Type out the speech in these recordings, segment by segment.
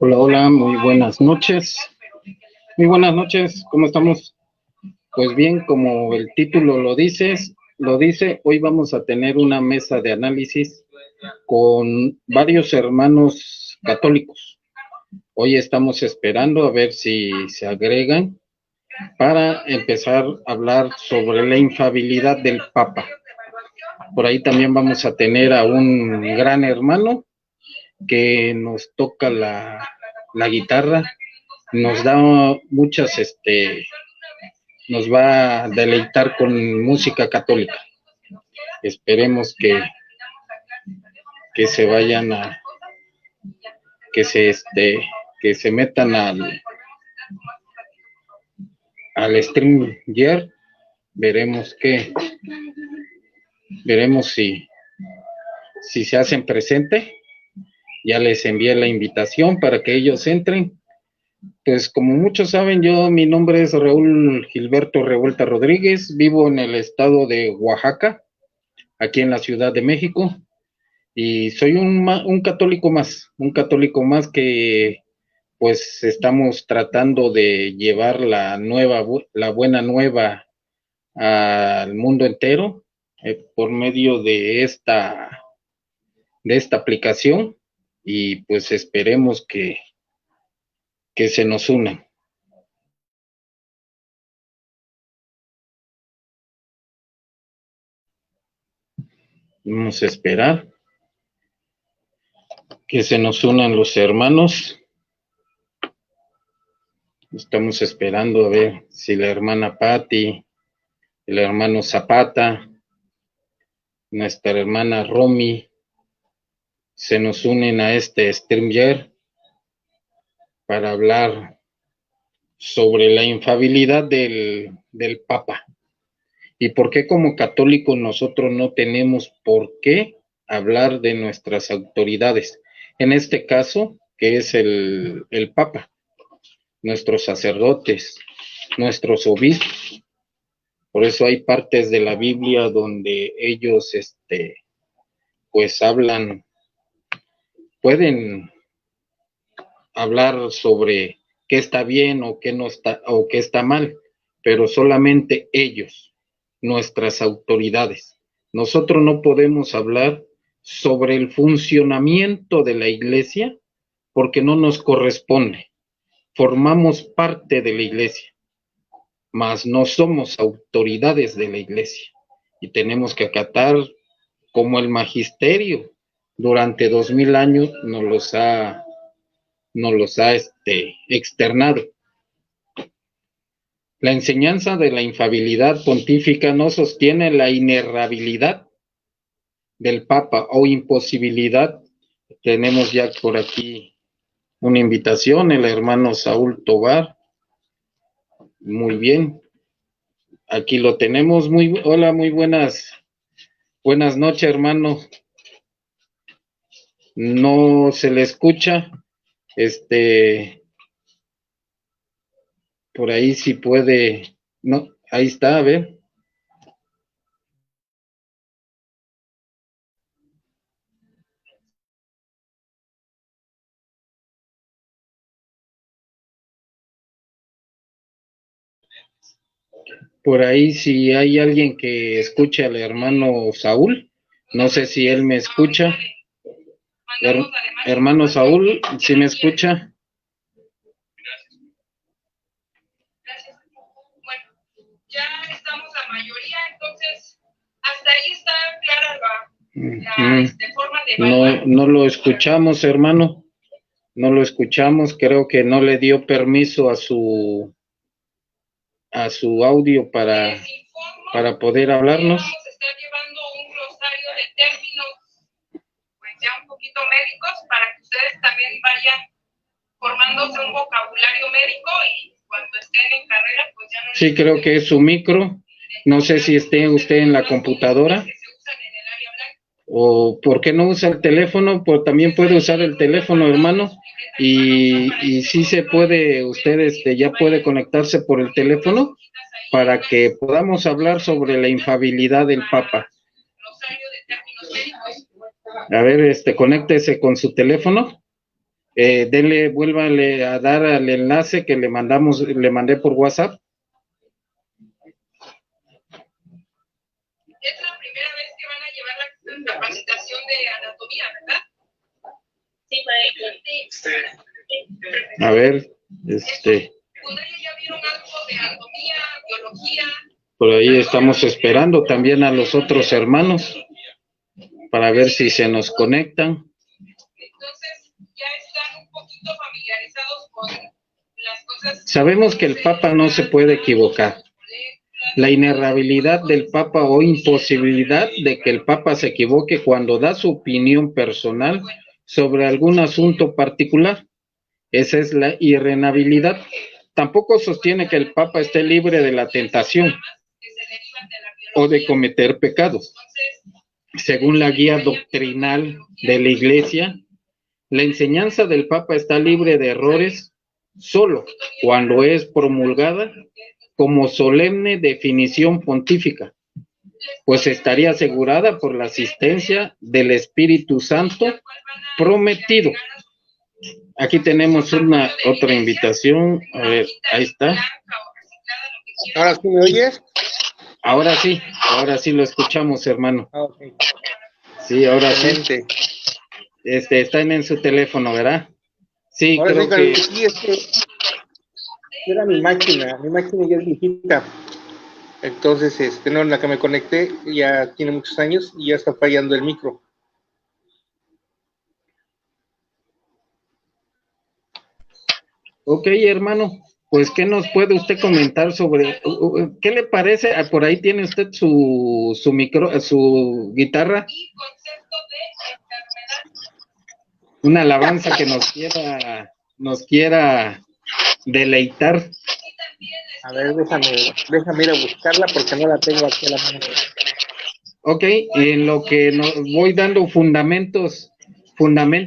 Hola, hola, muy buenas noches. Muy buenas noches, ¿cómo estamos? Pues bien, como el título lo dice, hoy vamos a tener una mesa de análisis con varios hermanos católicos. Hoy estamos esperando a ver si se agregan para empezar a hablar sobre la infalibilidad del Papa. Por ahí también vamos a tener a un gran hermano que nos toca la guitarra, nos da muchas, nos va a deleitar con música católica. Esperemos que se vayan a, que se, que se metan al StreamYard. Veremos si se hacen presente. Ya les envié la invitación para que ellos entren. Pues como muchos saben, mi nombre es Raúl Gilberto Revuelta Rodríguez, vivo en el estado de Oaxaca, aquí en la Ciudad de México, y soy un católico más que pues estamos tratando de llevar la buena nueva al mundo entero por medio de esta aplicación, y pues esperemos que se nos unan. Vamos a esperar que se nos unan los hermanos. Estamos esperando a ver si la hermana Patti, el hermano Zapata, nuestra hermana Romy se nos unen a este StreamYard para hablar sobre la infalibilidad del Papa y por qué como católicos nosotros no tenemos por qué hablar de nuestras autoridades, en este caso que es el Papa, nuestros sacerdotes, nuestros obispos. Por eso hay partes de la Biblia donde ellos pues pueden hablar sobre qué está bien o qué no está o qué está mal, pero solamente ellos, nuestras autoridades. Nosotros no podemos hablar sobre el funcionamiento de la iglesia porque no nos corresponde. Formamos parte de la iglesia, mas no somos autoridades de la iglesia y tenemos que acatar como el magisterio durante 2000 años nos los ha externado. La enseñanza de la infalibilidad pontífica no sostiene la inerrabilidad del Papa o imposibilidad. Tenemos ya por aquí una invitación, el hermano Saúl Tobar. Muy bien, aquí lo tenemos. Hola, muy buenas noches, hermano. No se le escucha. Por ahí si puede, no, ahí está, a ver. Por ahí si hay alguien que escuche al hermano Saúl, no sé si él me escucha. Hermano Saúl, si me escucha. Bueno, ya estamos la mayoría, entonces hasta ahí está clara la forma de... No lo escuchamos, hermano. No lo escuchamos, creo que no le dio permiso a su audio para poder hablarnos. Vamos a estar llevando un glosario de términos, pues ya un poquito médicos, para que ustedes también vayan formándose un vocabulario médico y cuando estén en carrera, pues ya no... Sí, creo que es su micro. No sé si esté usted en la computadora. O por qué no usa el teléfono, pues también puede usar el teléfono, hermano, y sí se puede, usted ya puede conectarse por el teléfono para que podamos hablar sobre la infalibilidad del Papa. A ver, conéctese con su teléfono, Vuélvale a dar al enlace que le mandé por WhatsApp. Es la primera vez que van a llevar la capacitación de anatomía, ¿verdad? Sí, maestro. A ver, ¿Ustedes ya vieron algo de anatomía, biología? Por ahí estamos esperando también a los otros hermanos para ver si se nos conectan. Entonces, ya están un poquito familiarizados con las cosas. Sabemos que el Papa no se puede equivocar. La inerrabilidad del Papa o imposibilidad de que el Papa se equivoque cuando da su opinión personal sobre algún asunto particular. Esa es la irrenabilidad. Tampoco sostiene que el Papa esté libre de la tentación o de cometer pecados. Según la guía doctrinal de la Iglesia, la enseñanza del Papa está libre de errores solo cuando es promulgada como solemne definición pontífica, pues estaría asegurada por la asistencia del Espíritu Santo prometido. Aquí tenemos otra invitación. A ver, ahí está. ¿Ahora sí me oyes? Ahora sí lo escuchamos, hermano. Okay. Sí, ahora Excelente. sí. Están en su teléfono, ¿verdad? Sí, Ahora creo que... Sí, era mi máquina ya es viejita. Entonces, no, en la que me conecté ya tiene muchos años y ya está fallando el micro. Ok, hermano, pues ¿qué nos puede usted comentar sobre, qué le parece? Por ahí tiene usted su guitarra. Una alabanza que nos quiera deleitar. A ver, déjame ir a buscarla porque no la tengo aquí a la mano. Ok, en lo que voy dando fundamento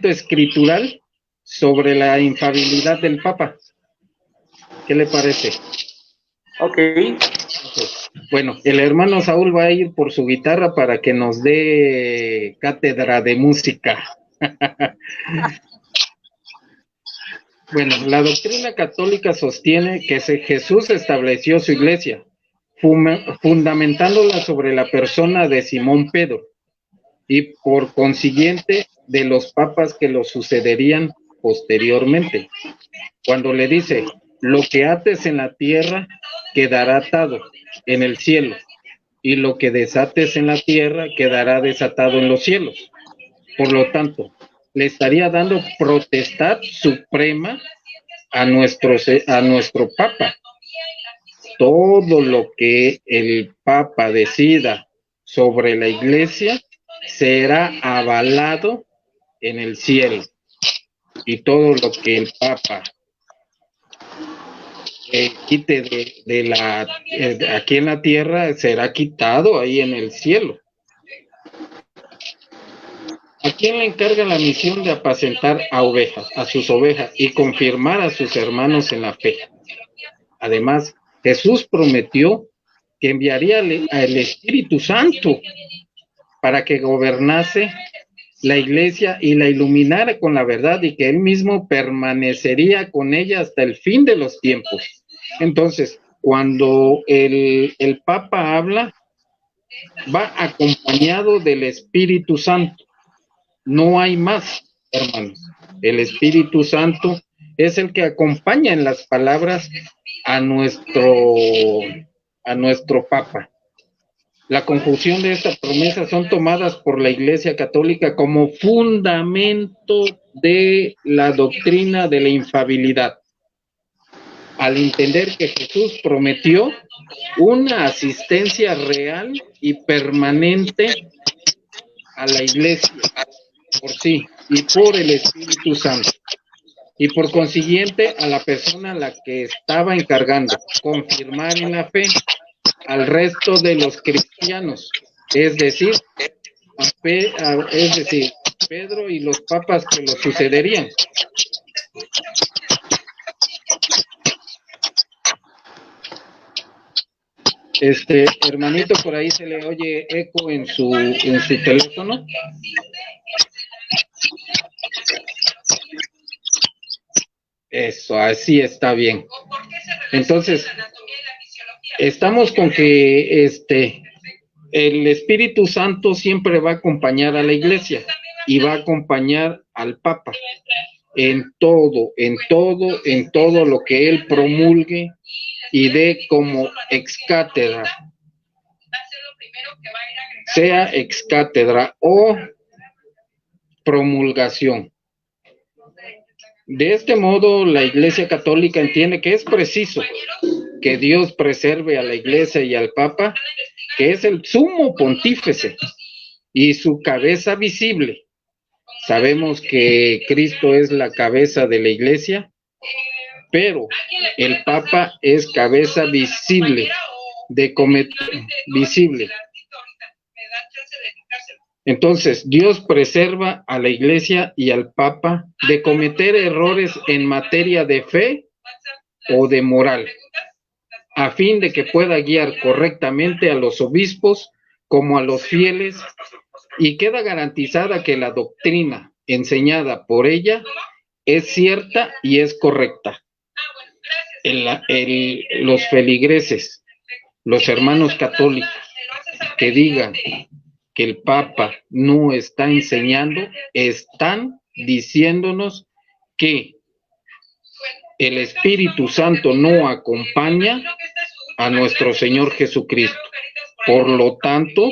escritural sobre la infalibilidad del Papa. ¿Qué le parece? Ok. Bueno, el hermano Saúl va a ir por su guitarra para que nos dé cátedra de música. Bueno, la doctrina católica sostiene que Jesús estableció su iglesia, fundamentándola sobre la persona de Simón Pedro y por consiguiente de los papas que lo sucederían posteriormente. Cuando le dice, lo que ates en la tierra quedará atado en el cielo, y lo que desates en la tierra quedará desatado en los cielos. Por lo tanto, le estaría dando potestad suprema a nuestro Papa. Todo lo que el Papa decida sobre la Iglesia será avalado en el cielo, y todo lo que el Papa quite aquí en la tierra será quitado ahí en el cielo. ¿A quién le encarga la misión de apacentar a sus ovejas y confirmar a sus hermanos en la fe? Además, Jesús prometió que enviaría al Espíritu Santo para que gobernase la iglesia y la iluminara con la verdad, y que él mismo permanecería con ella hasta el fin de los tiempos. Entonces, cuando el Papa habla, va acompañado del Espíritu Santo. No hay más, hermanos. El Espíritu Santo es el que acompaña en las palabras a nuestro Papa. La conjunción de estas promesas son tomadas por la Iglesia Católica como fundamento de la doctrina de la infalibilidad, al entender que Jesús prometió una asistencia real y permanente a la Iglesia por sí y por el Espíritu Santo, y por consiguiente a la persona a la que estaba encargando confirmar en la fe al resto de los cristianos, es decir, Pedro y los papas que lo sucederían. Hermanito, por ahí se le oye eco en su teléfono. Eso, así está bien. ¿O por qué se relaciona Entonces, la anatomía y la fisiología? estamos con que el Espíritu Santo siempre va a acompañar a la iglesia y va a acompañar al Papa en todo lo que él promulgue y dé como ex cátedra, sea ex cátedra o promulgación. De este modo, la Iglesia Católica entiende que es preciso que Dios preserve a la Iglesia y al Papa, que es el sumo pontífice y su cabeza visible. Sabemos que Cristo es la cabeza de la Iglesia, pero el Papa es cabeza visible, visible. Entonces, Dios preserva a la Iglesia y al Papa de cometer errores en materia de fe o de moral, a fin de que pueda guiar correctamente a los obispos como a los fieles, y queda garantizada que la doctrina enseñada por ella es cierta y es correcta. Los feligreses, los hermanos católicos, que digan que el Papa no está enseñando, están diciéndonos que el Espíritu Santo no acompaña a nuestro Señor Jesucristo. Por lo tanto,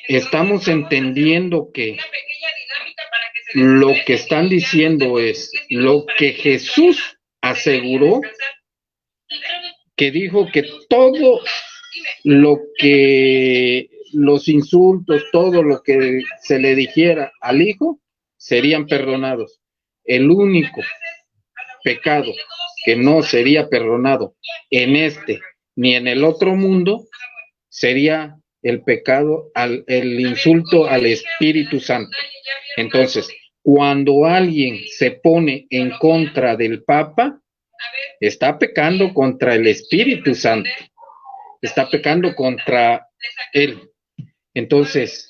estamos entendiendo que lo que están diciendo es lo que Jesús aseguró, que dijo que todo lo que los insultos, todo lo que se le dijera al Hijo, serían perdonados. El único pecado que no sería perdonado en este ni en el otro mundo sería el pecado, el insulto al Espíritu Santo. Entonces, cuando alguien se pone en contra del Papa, está pecando contra el Espíritu Santo, está pecando contra él. Entonces,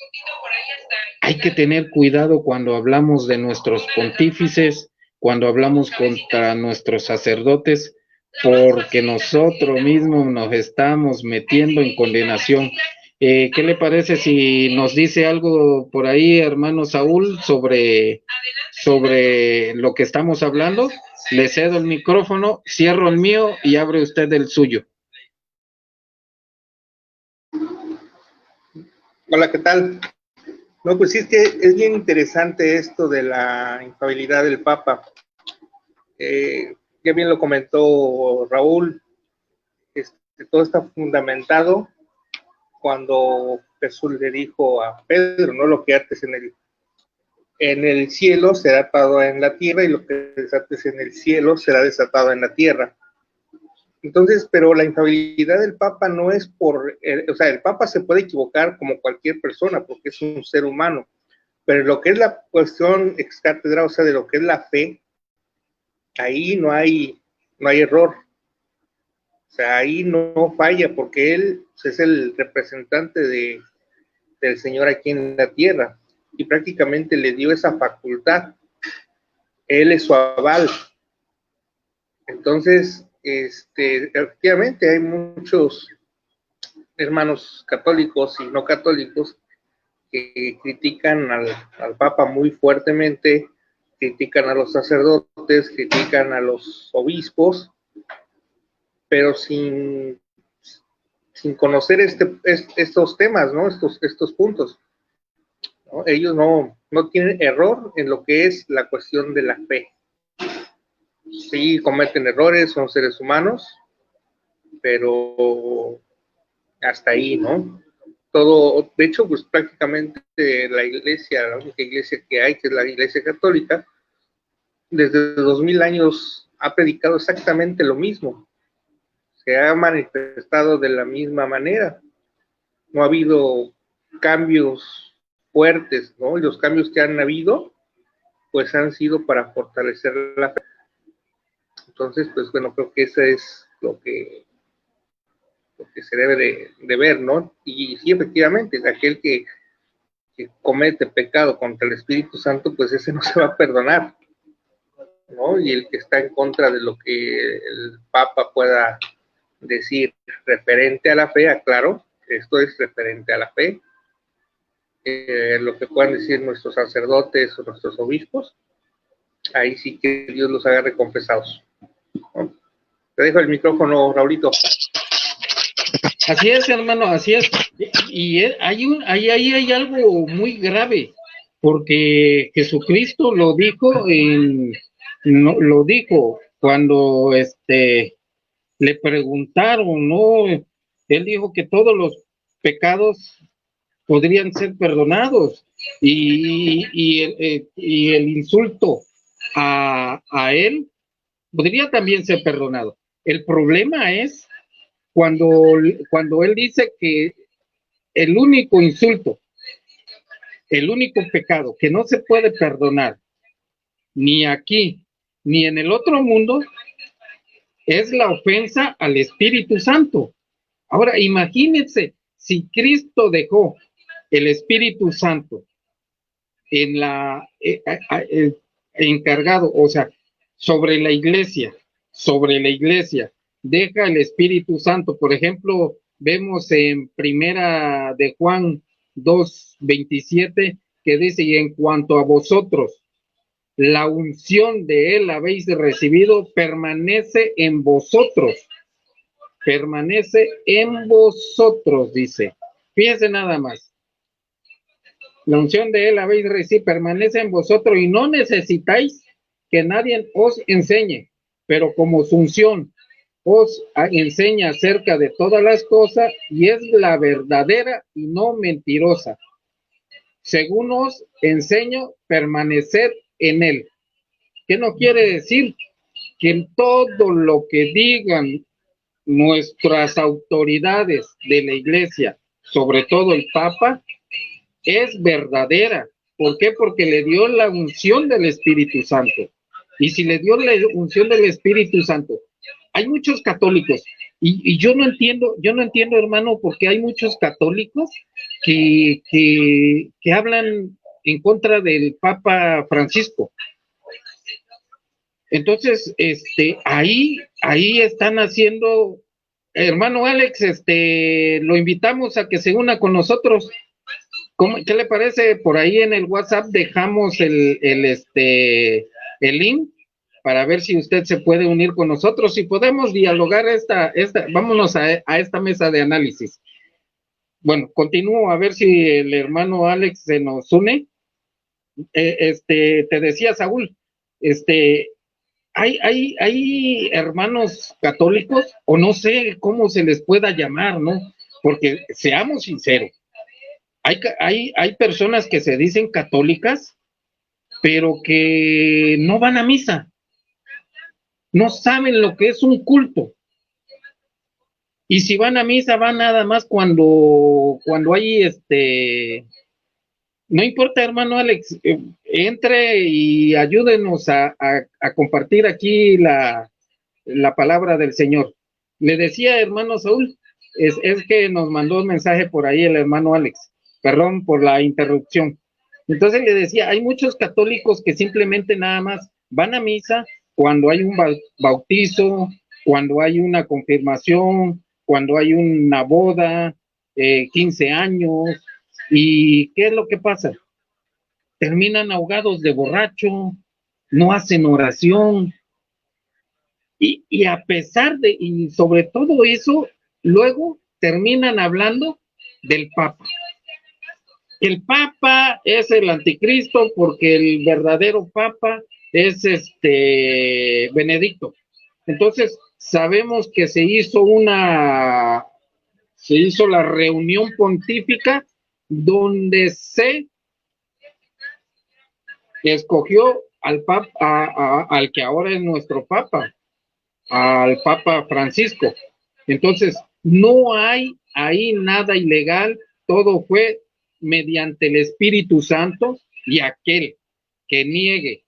hay que tener cuidado cuando hablamos de nuestros pontífices, cuando hablamos contra nuestros sacerdotes, porque nosotros mismos nos estamos metiendo en condenación. ¿Qué le parece si nos dice algo por ahí, hermano Saúl, sobre lo que estamos hablando? Le cedo el micrófono, cierro el mío y abre usted el suyo. Hola, ¿qué tal? No, pues sí, es que es bien interesante esto de la infalibilidad del Papa. Ya bien lo comentó Raúl, todo está fundamentado cuando Jesús le dijo a Pedro, ¿no? Lo que haces en el cielo será atado en la tierra, y lo que desates en el cielo será desatado en la tierra. Entonces, pero la infalibilidad del Papa no es o sea, el Papa se puede equivocar como cualquier persona, porque es un ser humano, pero lo que es la cuestión ex cátedra, o sea, de lo que es la fe, ahí no hay error. O sea, ahí no falla, porque él es el representante del Señor aquí en la tierra, y prácticamente le dio esa facultad. Él es su aval. Entonces, efectivamente hay muchos hermanos católicos y no católicos que critican al Papa muy fuertemente, critican a los sacerdotes, critican a los obispos, pero sin conocer estos temas, ¿no? Estos puntos, ¿no? Ellos no tienen error en lo que es la cuestión de la fe. Sí, cometen errores, son seres humanos, pero hasta ahí, ¿no? Todo, de hecho, pues prácticamente la única iglesia que hay, que es la Iglesia Católica, desde 2000 años ha predicado exactamente lo mismo. Se ha manifestado de la misma manera. No ha habido cambios fuertes, ¿no? Los cambios que han habido, pues han sido para fortalecer la fe. Entonces, pues bueno, creo que eso es lo que se debe de ver, ¿no? Y sí, efectivamente, aquel que comete pecado contra el Espíritu Santo, pues ese no se va a perdonar, ¿no? Y el que está en contra de lo que el Papa pueda decir referente a la fe, aclaro, esto es referente a la fe, lo que puedan decir nuestros sacerdotes o nuestros obispos, ahí sí que Dios los haga recompensados, ¿no? Te dejo el micrófono, Raulito. Así es, hermano, así es. Y ahí hay algo muy grave, porque Jesucristo lo dijo lo dijo cuando le preguntaron, ¿no? Él dijo que todos los pecados podrían ser perdonados y el insulto a él podría también ser perdonado. El problema es cuando él dice que el único insulto, el único pecado que no se puede perdonar, ni aquí, ni en el otro mundo, es la ofensa al Espíritu Santo. Ahora, imagínense, si Cristo dejó el Espíritu Santo en encargado, o sea, sobre la iglesia, deja el Espíritu Santo. Por ejemplo, vemos en Primera de Juan 2:27 que dice: y en cuanto a vosotros, la unción de él habéis recibido, permanece en vosotros, dice. Fíjense nada más. La unción de él habéis recibido, permanece en vosotros, y no necesitáis que nadie os enseñe, pero como su unción os enseña acerca de todas las cosas, y es la verdadera y no mentirosa. Según os enseño, permaneced en él. ¿Qué no quiere decir? Que en todo lo que digan nuestras autoridades de la iglesia, sobre todo el Papa, es verdadera. ¿Por qué? Porque le dio la unción del Espíritu Santo. Y si le dio la unción del Espíritu Santo, hay muchos católicos, y yo no entiendo, hermano, porque hay muchos católicos que hablan en contra del Papa Francisco. Entonces, ahí están haciendo, hermano Alex, lo invitamos a que se una con nosotros. ¿Qué le parece? Por ahí en el WhatsApp dejamos el link para ver si usted se puede unir con nosotros y podemos dialogar vámonos a esta mesa de análisis. Bueno, continúo a ver si el hermano Alex se nos une. Te decía, Saúl, hay hermanos católicos, o no sé cómo se les pueda llamar, ¿no? Porque seamos sinceros, hay personas que se dicen católicas, pero que no van a misa, no saben lo que es un culto. Y si van a misa, van nada más cuando hay no importa, hermano Alex, entre y ayúdenos a compartir aquí la palabra del Señor. Le decía, hermano Saúl, es que nos mandó un mensaje por ahí el hermano Alex, perdón por la interrupción. Entonces le decía, hay muchos católicos que simplemente nada más van a misa cuando hay un bautizo, cuando hay una confirmación, cuando hay una boda, 15 años. ¿Y qué es lo que pasa? Terminan ahogados de borracho, no hacen oración, y a pesar y sobre todo eso, luego terminan hablando del Papa. El Papa es el anticristo porque el verdadero Papa es Benedicto. Entonces, sabemos que se hizo la reunión pontífica donde se escogió al Papa, al que ahora es nuestro Papa, al Papa Francisco. Entonces, no hay ahí nada ilegal, todo fue mediante el Espíritu Santo, y aquel que niegue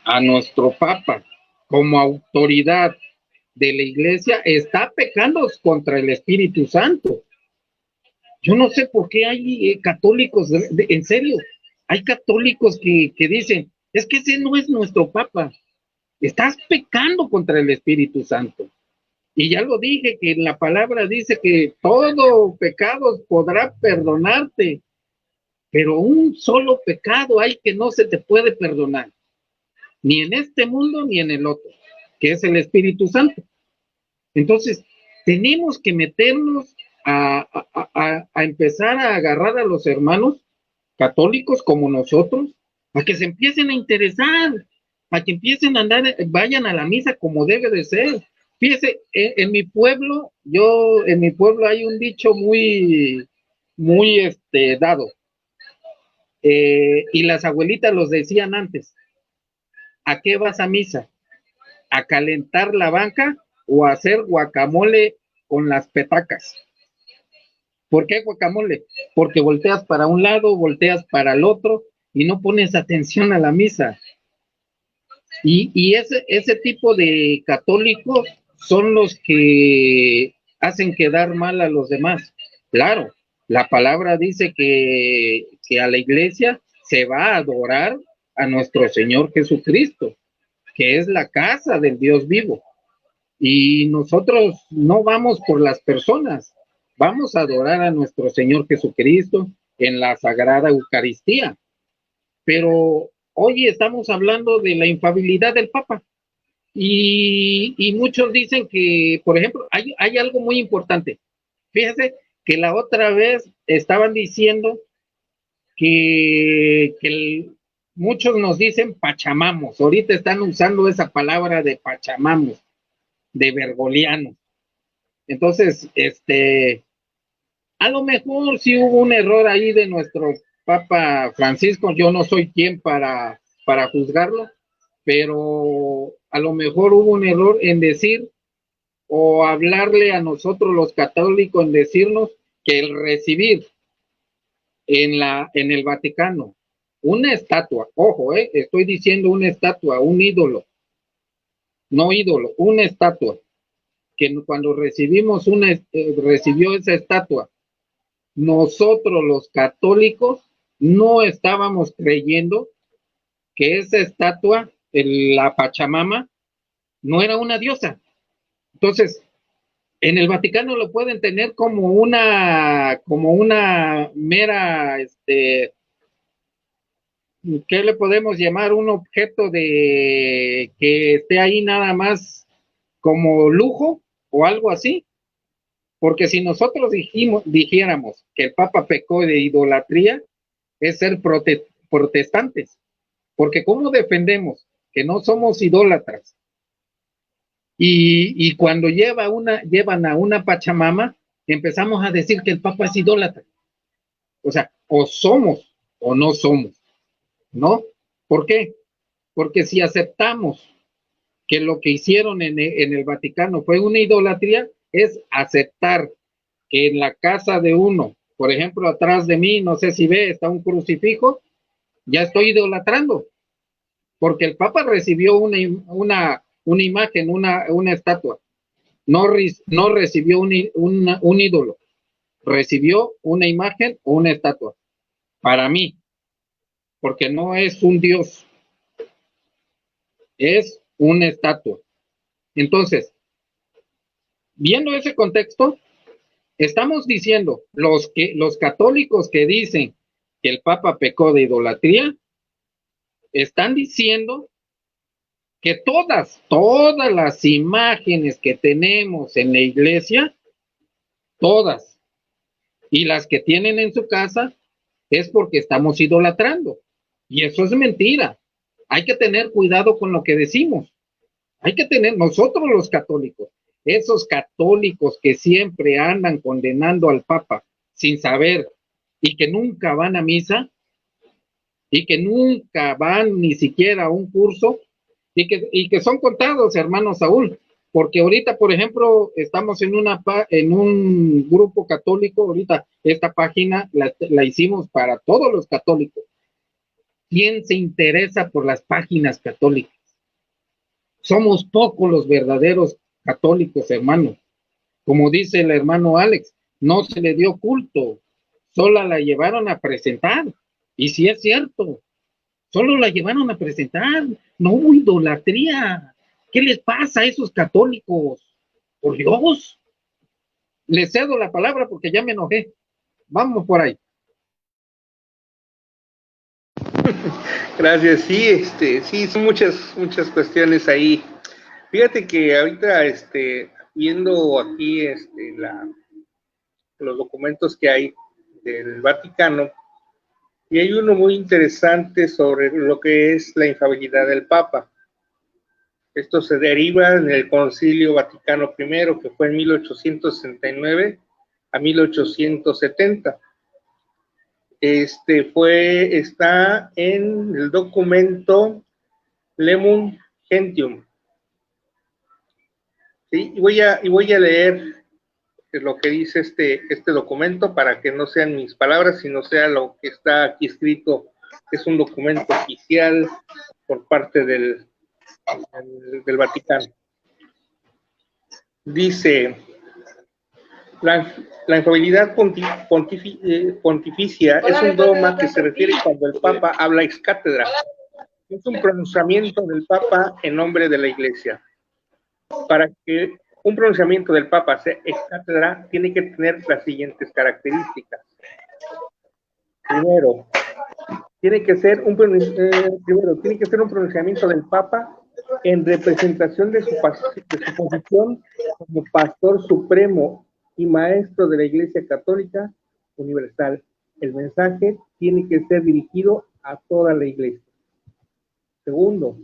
a nuestro Papa como autoridad de la iglesia está pecando contra el Espíritu Santo. Yo no sé por qué hay católicos, en serio, hay católicos que dicen, es que ese no es nuestro Papa. Estás pecando contra el Espíritu Santo. Y ya lo dije, que en la palabra dice que todo pecado podrá perdonarte, pero un solo pecado hay que no se te puede perdonar, ni en este mundo ni en el otro, que es el Espíritu Santo. Entonces, tenemos que meternos a empezar a agarrar a los hermanos católicos como nosotros, a que se empiecen a interesar, a que empiecen a andar, vayan a la misa como debe de ser. Fíjese, en mi pueblo hay un dicho muy dado, y las abuelitas los decían antes: ¿a qué vas a misa? ¿A calentar la banca o a hacer guacamole con las petacas? ¿Por qué guacamole? Porque volteas para un lado, volteas para el otro y no pones atención a la misa. Y ese tipo de católicos son los que hacen quedar mal a los demás. Claro, la palabra dice que a la iglesia se va a adorar a nuestro Señor Jesucristo, que es la casa del Dios vivo. Y nosotros no vamos por las personas, vamos a adorar a nuestro Señor Jesucristo en la Sagrada Eucaristía. Pero hoy estamos hablando de la infalibilidad del Papa. Y muchos dicen que, por ejemplo, hay algo muy importante. Fíjese que la otra vez estaban diciendo muchos nos dicen pachamamos. Ahorita están usando esa palabra de pachamamos, de vergoliano. Entonces, a lo mejor sí hubo un error ahí de nuestro Papa Francisco. Yo no soy quien para juzgarlo, pero a lo mejor hubo un error en decir o hablarle a nosotros los católicos, en decirnos que el recibir en el Vaticano una estatua, ojo, estoy diciendo una estatua, un ídolo, no ídolo, una estatua, que cuando recibió esa estatua, nosotros los católicos no estábamos creyendo que esa estatua, la Pachamama, no era una diosa. Entonces, en el Vaticano lo pueden tener como una mera, ¿qué le podemos llamar? Un objeto de que esté ahí nada más como lujo o algo así. Porque si nosotros dijéramos que el Papa pecó de idolatría, es ser protestantes. Porque ¿cómo defendemos que no somos idólatras? Y cuando llevan a una Pachamama, empezamos a decir que el Papa es idólatra. O sea, o somos o no somos, ¿no? ¿Por qué? Porque si aceptamos que lo que hicieron en el Vaticano fue una idolatría, es aceptar que en la casa de uno, por ejemplo, atrás de mí, no sé si ve, está un crucifijo, ya estoy idolatrando, porque el Papa recibió una imagen, una estatua, no recibió un ídolo, recibió una imagen o una estatua, para mí, porque no es un Dios, es una estatua. Entonces, viendo ese contexto, estamos diciendo, los católicos que dicen que el Papa pecó de idolatría, están diciendo que todas las imágenes que tenemos en la iglesia, todas, y las que tienen en su casa, es porque estamos idolatrando. Y eso es mentira. Hay que tener cuidado con lo que decimos. Hay que tener, nosotros los católicos, esos católicos que siempre andan condenando al Papa sin saber y que nunca van a misa y que nunca van ni siquiera a un curso y que son contados, hermano Saúl, porque ahorita, por ejemplo, estamos en un grupo católico. Ahorita esta página la hicimos para todos los católicos. ¿Quién se interesa por las páginas católicas? Somos pocos los verdaderos católicos, hermano. Como dice el hermano Alex, no se le dio culto, solo la llevaron a presentar. Y sí es cierto, solo la llevaron a presentar, No hubo idolatría. ¿Qué les pasa a esos católicos? Por Dios. Les cedo la palabra porque ya me enojé. Vamos por ahí. Gracias, sí, sí, son muchas cuestiones ahí. Fíjate que ahorita, viendo aquí, los documentos que hay del Vaticano, y hay uno muy interesante sobre lo que es la infalibilidad del Papa. Esto se deriva en el Concilio Vaticano I, que fue en 1869 a 1870. Está en el documento Lemum Gentium. ¿Sí? Y voy a leer lo que dice este documento para que no sean mis palabras, sino sea lo que está aquí escrito. Es un documento oficial por parte del Vaticano. Dice: la infalibilidad pontificia es un dogma que se refiere cuando el Papa habla ex cátedra. Es un pronunciamiento del Papa en nombre de la Iglesia. Para que un pronunciamiento del Papa sea ex cátedra, tiene que tener las siguientes características. Primero, tiene que ser un pronunciamiento del Papa en representación de su posición como pastor supremo y maestro de la Iglesia Católica Universal. El mensaje tiene que ser dirigido a toda la Iglesia. Segundo,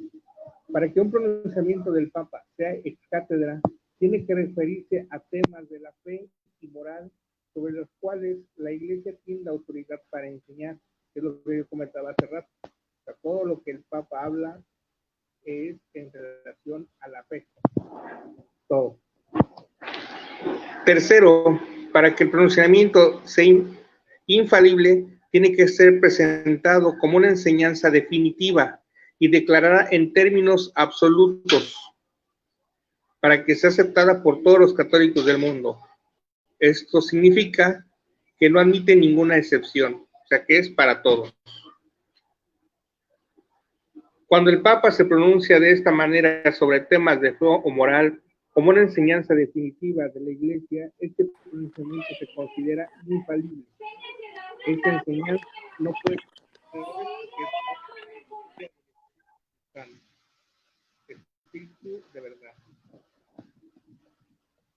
para que un pronunciamiento del Papa sea ex cátedra, tiene que referirse a temas de la fe y moral sobre los cuales la Iglesia tiene la autoridad para enseñar, que es lo que yo comentaba hace rato. O sea, todo lo que el Papa habla es en relación a la fe. Todo. Tercero, para que el pronunciamiento sea infalible, tiene que ser presentado como una enseñanza definitiva y declarada en términos absolutos para que sea aceptada por todos los católicos del mundo. Esto significa que no admite ninguna excepción, o sea que es para todos. Cuando el Papa se pronuncia de esta manera sobre temas de fe o moral, como una enseñanza definitiva de la Iglesia, este pronunciamiento se considera infalible. Esta enseñanza no puede ser espíritu de verdad.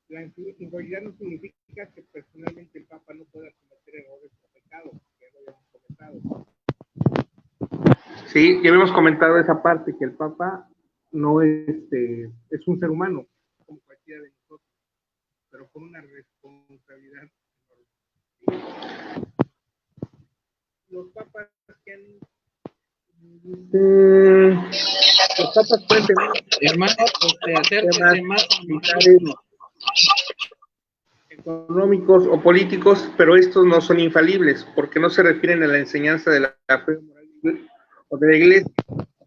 La infalibilidad no significa que personalmente el Papa no pueda cometer errores o pecados, que ya lo habíamos comentado. Sí, ya habíamos comentado esa parte, que el Papa no es un ser humano, como cualquiera de nosotros, pero con una responsabilidad enorme. Los papas que han... los papas pueden tener... Hermano, acérquese más económicos o políticos, pero estos no son infalibles, porque no se refieren a la enseñanza de la fe moral o de la Iglesia.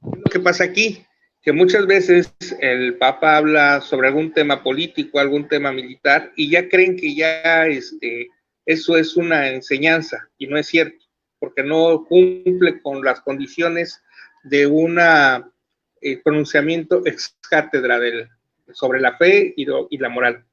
Lo que pasa aquí, que muchas veces el Papa habla sobre algún tema político, algún tema militar, y ya creen que ya eso es una enseñanza, y no es cierto, porque no cumple con las condiciones de un pronunciamiento ex cátedra sobre la fe y la moral.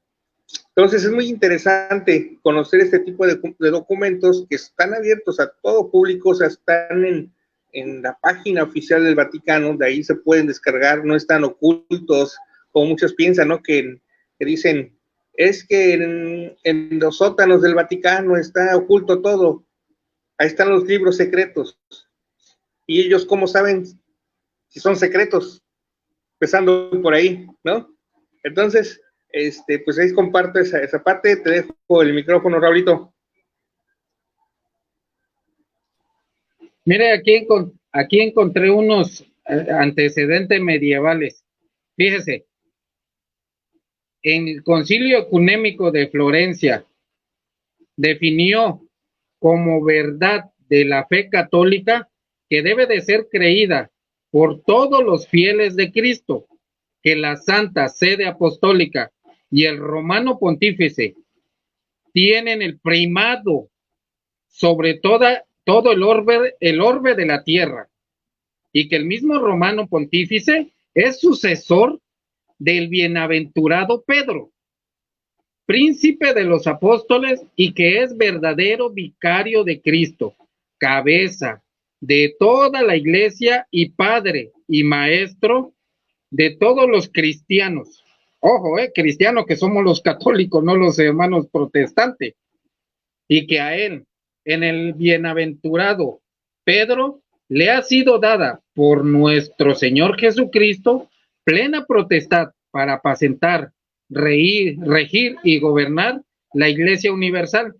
Entonces es muy interesante conocer este tipo de documentos que están abiertos a todo público, o sea, están en la página oficial del Vaticano, de ahí se pueden descargar, no están ocultos, como muchos piensan, ¿no? Que dicen, es que en los sótanos del Vaticano está oculto todo, ahí están los libros secretos, y ellos, ¿cómo saben si son secretos? Empezando por ahí, ¿no? Entonces, pues ahí comparto esa parte, te dejo el micrófono, Raulito. Mire, aquí encontré unos antecedentes medievales. Fíjese, en el Concilio Ecuménico de Florencia definió como verdad de la fe católica que debe de ser creída por todos los fieles de Cristo, que la Santa Sede Apostólica y el Romano Pontífice tienen el primado sobre todo el orbe de la tierra, y que el mismo Romano Pontífice es sucesor del bienaventurado Pedro, príncipe de los apóstoles y que es verdadero vicario de Cristo, cabeza de toda la iglesia y padre y maestro de todos los cristianos. Ojo, cristianos que somos los católicos, no los hermanos protestantes. Y que a él, en el bienaventurado Pedro, le ha sido dada por nuestro Señor Jesucristo plena potestad para apacentar, regir y gobernar la Iglesia universal.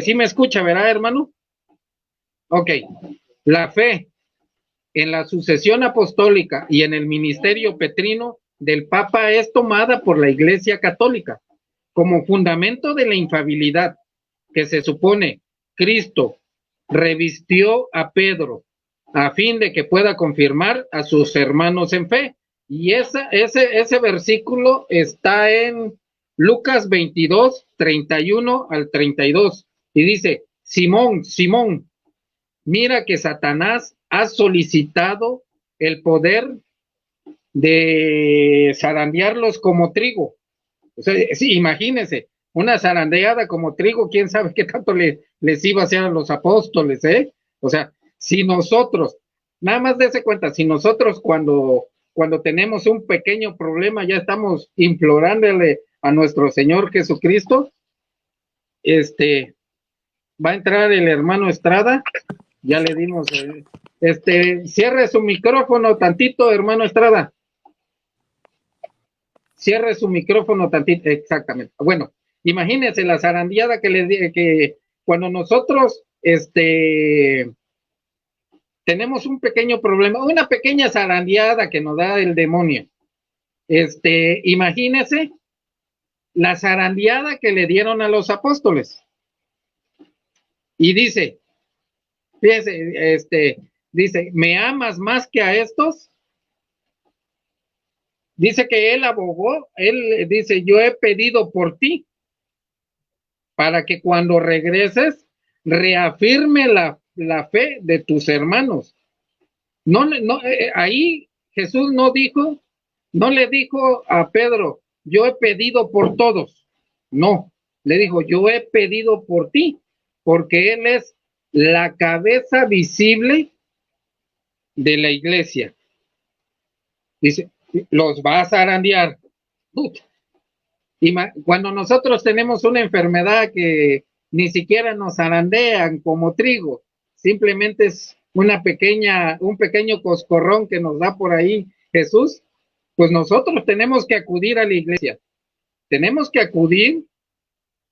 Sí me escucha, ¿verdad, hermano? Ok. La fe en la sucesión apostólica y en el ministerio petrino del Papa es tomada por la Iglesia Católica como fundamento de la infalibilidad que se supone Cristo revistió a Pedro a fin de que pueda confirmar a sus hermanos en fe. Y ese versículo está en Lucas 22, 31 al 32. Y dice, Simón, Simón, mira que Satanás ha solicitado el poder de zarandearlos como trigo. O sea, sí, imagínense, una zarandeada como trigo, quién sabe qué tanto les iba a hacer a los apóstoles, ¿eh? O sea, si nosotros, nada más dése cuenta, si nosotros cuando tenemos un pequeño problema ya estamos implorándole a nuestro Señor Jesucristo, va a entrar el hermano Estrada, ya le dimos, cierre su micrófono tantito, hermano Estrada. Cierre su micrófono tantito, exactamente. Bueno, imagínense la zarandeada que cuando nosotros tenemos un pequeño problema, una pequeña zarandeada que nos da el demonio. Imagínense la zarandeada que le dieron a los apóstoles. Y dice, fíjense, dice, ¿me amas más que a estos? Dice que él abogó, él dice, yo he pedido por ti, para que cuando regreses, reafirme la fe de tus hermanos. Ahí Jesús no le dijo a Pedro, yo he pedido por todos. No, le dijo, yo he pedido por ti, porque él es la cabeza visible de la iglesia. Dice, los va a zarandear. Y cuando nosotros tenemos una enfermedad que ni siquiera nos zarandean como trigo, simplemente es un pequeño coscorrón que nos da por ahí Jesús, pues nosotros tenemos que acudir a la iglesia, tenemos que acudir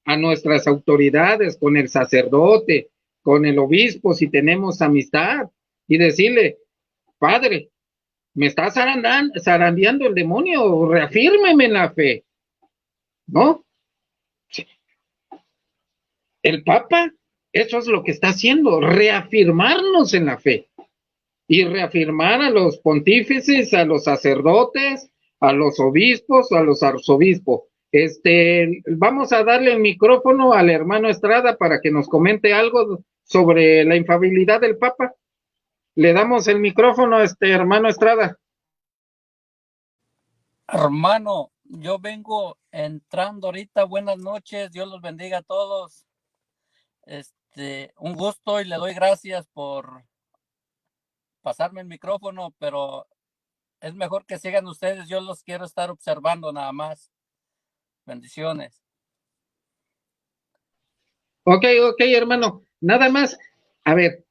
a nuestras autoridades, con el sacerdote, con el obispo, si tenemos amistad, y decirle, Padre, me está zarandeando el demonio, reafírmeme en la fe, ¿no? El Papa, eso es lo que está haciendo, reafirmarnos en la fe y reafirmar a los pontífices, a los sacerdotes, a los obispos, a los arzobispos. Vamos a darle el micrófono al hermano Estrada para que nos comente algo sobre la infalibilidad del Papa. Le damos el micrófono a hermano Estrada. Hermano, yo vengo entrando ahorita. Buenas noches, Dios los bendiga a todos. Un gusto y le doy gracias por pasarme el micrófono, pero es mejor que sigan ustedes. Yo los quiero estar observando nada más. Bendiciones. Ok, hermano. Nada más, a ver,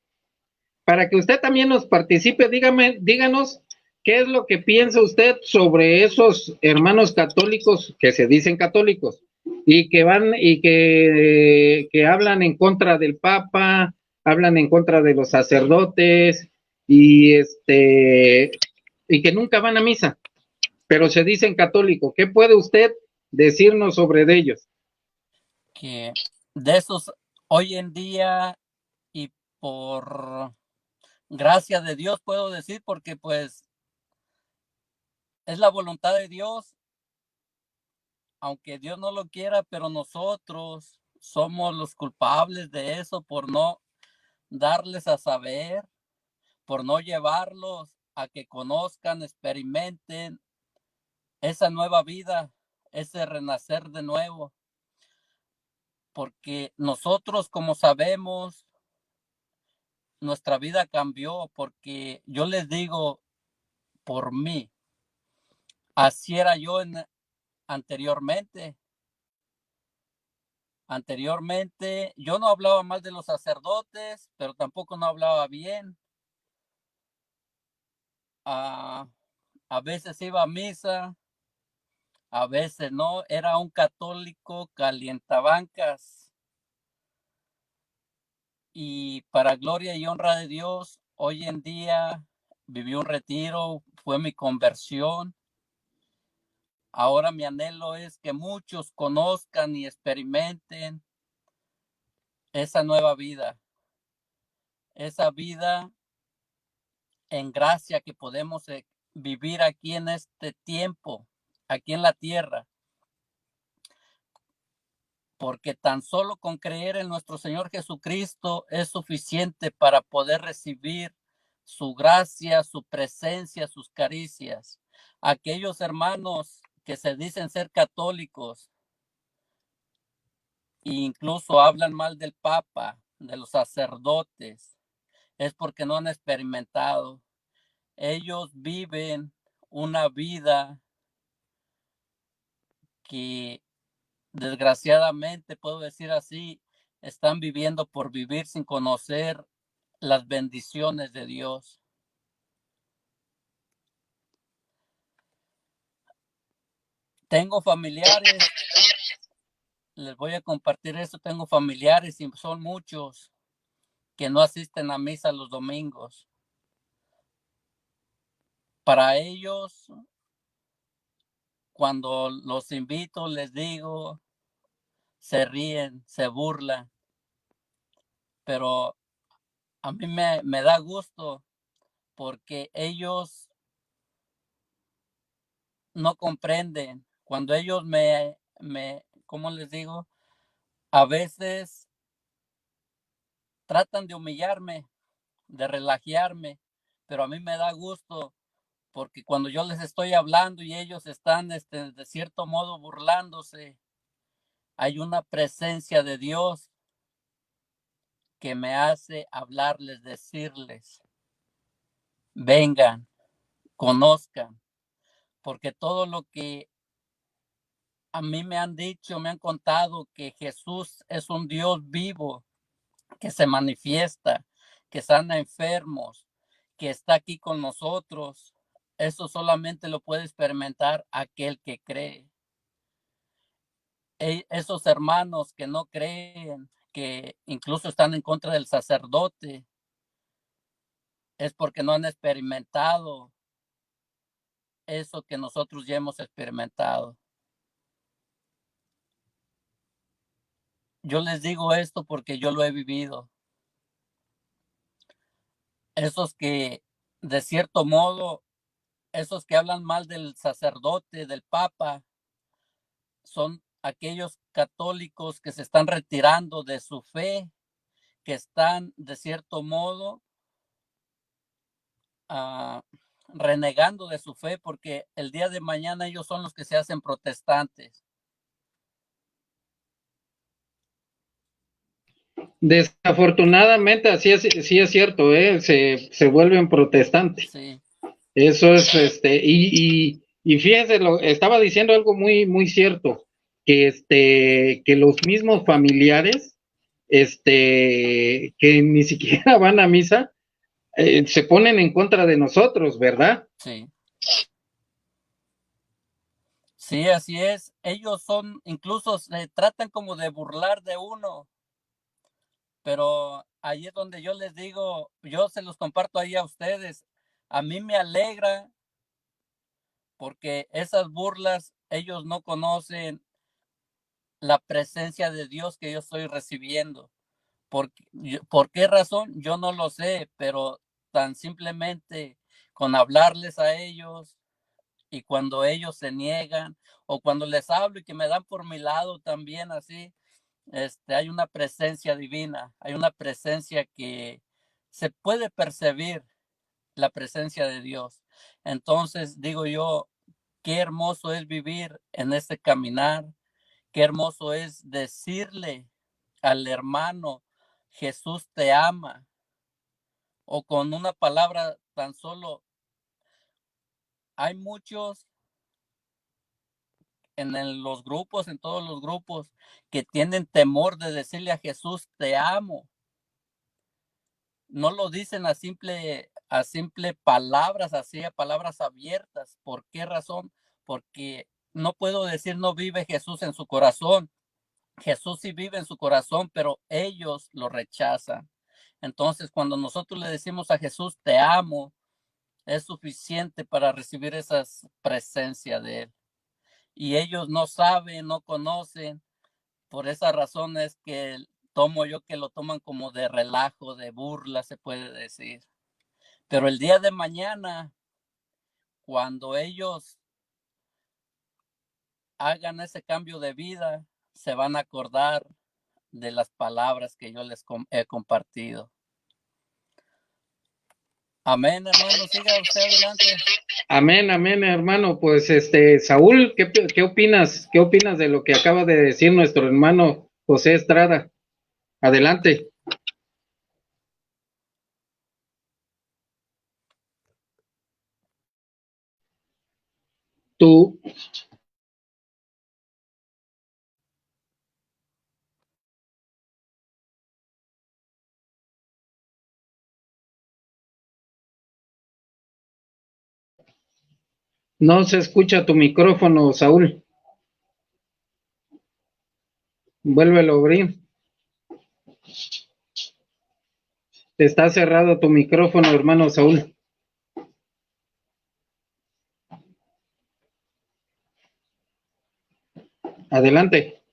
para que usted también nos participe, díganos qué es lo que piensa usted sobre esos hermanos católicos que se dicen católicos y que van y que hablan en contra del Papa, hablan en contra de los sacerdotes y que nunca van a misa, pero se dicen católicos. ¿Qué puede usted decirnos sobre ellos? Que de esos hoy en día, y por gracia de Dios puedo decir, porque pues es la voluntad de Dios, aunque Dios no lo quiera, pero nosotros somos los culpables de eso por no darles a saber, por no llevarlos a que conozcan, experimenten esa nueva vida, ese renacer de nuevo. Porque nosotros, como sabemos, nuestra vida cambió, porque yo les digo, por mí, así era yo anteriormente. Anteriormente yo no hablaba mal de los sacerdotes, pero tampoco no hablaba bien. A veces iba a misa, a veces no. Era un católico calientabancas. Y para gloria y honra de Dios, hoy en día viví un retiro, fue mi conversión. Ahora mi anhelo es que muchos conozcan y experimenten esa nueva vida, esa vida en gracia que podemos vivir aquí en este tiempo, aquí en la tierra. Porque tan solo con creer en nuestro Señor Jesucristo es suficiente para poder recibir su gracia, su presencia, sus caricias. Aquellos hermanos que se dicen ser católicos e incluso hablan mal del Papa, de los sacerdotes, es porque no han experimentado. Ellos viven una vida que desgraciadamente, puedo decir así, están viviendo por vivir sin conocer las bendiciones de Dios. Tengo familiares, les voy a compartir esto, tengo familiares y son muchos que no asisten a misa los domingos. Para ellos, cuando los invito, les digo, se ríen, se burlan, pero a mí me da gusto porque ellos no comprenden. Cuando ellos ¿cómo les digo? A veces tratan de humillarme, de relajarme, pero a mí me da gusto porque cuando yo les estoy hablando y ellos están de cierto modo burlándose, hay una presencia de Dios que me hace hablarles, decirles, vengan, conozcan, porque todo lo que a mí me han dicho, me han contado que Jesús es un Dios vivo, que se manifiesta, que sana enfermos, que está aquí con nosotros. Eso solamente lo puede experimentar aquel que cree. Esos hermanos que no creen, que incluso están en contra del sacerdote, es porque no han experimentado eso que nosotros ya hemos experimentado. Yo les digo esto porque yo lo he vivido. Esos que, de cierto modo, esos que hablan mal del sacerdote, del papa, son aquellos católicos que se están retirando de su fe, que están, de cierto modo, renegando de su fe, porque el día de mañana ellos son los que se hacen protestantes. Desafortunadamente, así es, sí es cierto, se vuelven protestantes. Sí. Eso es, y fíjese, estaba diciendo algo muy, muy cierto, que los mismos familiares, que ni siquiera van a misa, se ponen en contra de nosotros, ¿verdad? Sí. Sí, así es. Ellos son, incluso se tratan como de burlar de uno, pero ahí es donde yo les digo, yo se los comparto ahí a ustedes. A mí me alegra porque esas burlas, ellos no conocen la presencia de Dios que yo estoy recibiendo. ¿Por qué razón? Yo no lo sé, pero tan simplemente con hablarles a ellos y cuando ellos se niegan o cuando les hablo y que me dan por mi lado también así, hay una presencia divina, hay una presencia que se puede percibir la presencia de Dios. Entonces digo yo, qué hermoso es vivir en este caminar, qué hermoso es decirle al hermano, Jesús te ama, o con una palabra tan solo. Hay muchos los grupos, en todos los grupos, que tienen temor de decirle a Jesús, te amo. No lo dicen a simple palabras, así a palabras abiertas. ¿Por qué razón? Porque no puedo decir no vive Jesús en su corazón. Jesús sí vive en su corazón, pero ellos lo rechazan. Entonces, cuando nosotros le decimos a Jesús, te amo, es suficiente para recibir esa presencia de Él. Y ellos no saben, no conocen. Por esa razón es que tomo yo que lo toman como de relajo, de burla, se puede decir. Pero el día de mañana, cuando ellos hagan ese cambio de vida, se van a acordar de las palabras que yo les he compartido. Amén, hermano, siga usted adelante. Amén, amén, hermano. Pues Saúl, ¿qué opinas? ¿Qué opinas de lo que acaba de decir nuestro hermano José Estrada? Adelante. Tú. No se escucha tu micrófono, Saúl. Vuélvelo a abrir. Está cerrado tu micrófono, hermano Saúl. Adelante.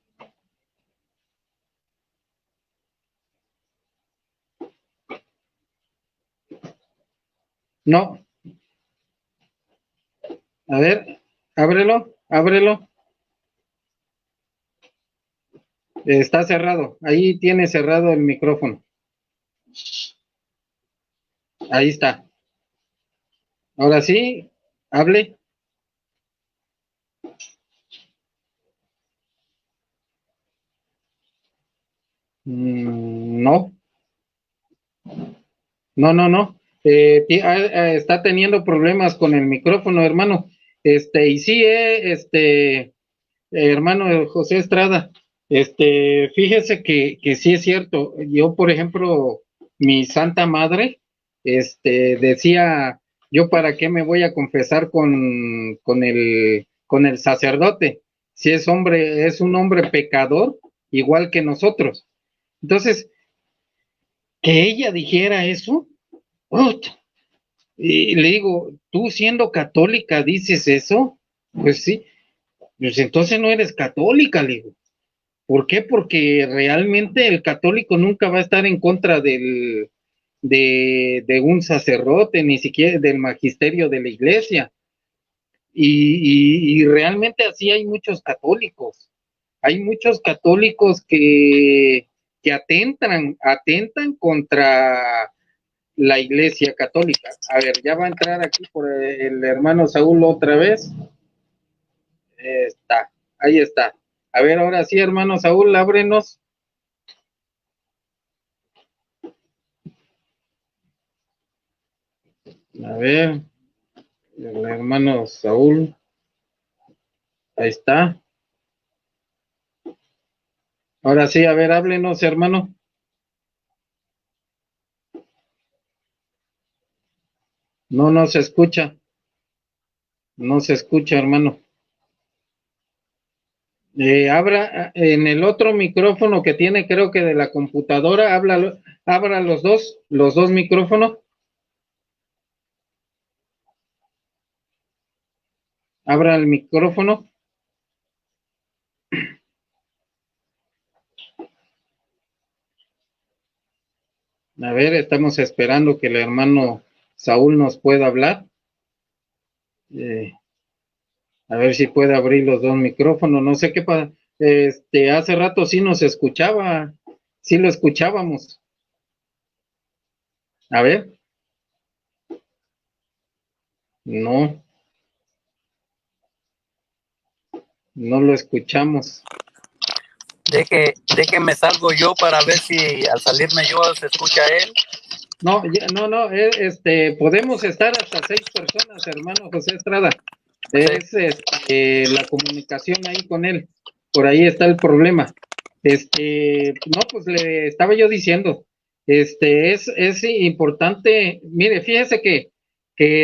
No. A ver, ábrelo, ábrelo. Está cerrado. Ahí tiene cerrado el micrófono. Ahí está. Ahora sí, hable. No. No. Está teniendo problemas con el micrófono, hermano. Y sí, hermano José Estrada, fíjese que sí es cierto. Yo, por ejemplo, mi Santa Madre, decía, yo para qué me voy a confesar con el sacerdote, si es hombre, es un hombre pecador, igual que nosotros. Entonces, que ella dijera eso, y le digo, tú siendo católica dices eso, pues sí, pues entonces no eres católica, le digo. ¿Por qué? Porque realmente el católico nunca va a estar en contra de un sacerdote, ni siquiera del magisterio de la iglesia. Y realmente así hay muchos católicos. Hay muchos católicos que atentan contra la iglesia católica. A ver, ya va a entrar aquí por el hermano Saúl otra vez. Ahí está. A ver, ahora sí, hermano Saúl, ábrenos. A ver, el hermano Saúl. Ahí está. Ahora sí, a ver, háblenos, hermano. No se escucha. No se escucha, hermano. Abra en el otro micrófono que tiene, creo que de la computadora, abra los dos micrófonos. Abra el micrófono. A ver, estamos esperando que el hermano Saúl nos pueda hablar. A ver si puede abrir los dos micrófonos. No sé qué pasa. Hace rato sí nos escuchaba. Sí lo escuchábamos. A ver. No, no lo escuchamos. Déjeme salgo yo para ver si al salirme yo se escucha él. No, no, podemos estar hasta 6 personas, hermano José Estrada. Es la comunicación ahí con él. Por ahí está el problema. No, pues le estaba yo diciendo, es importante, mire, fíjese que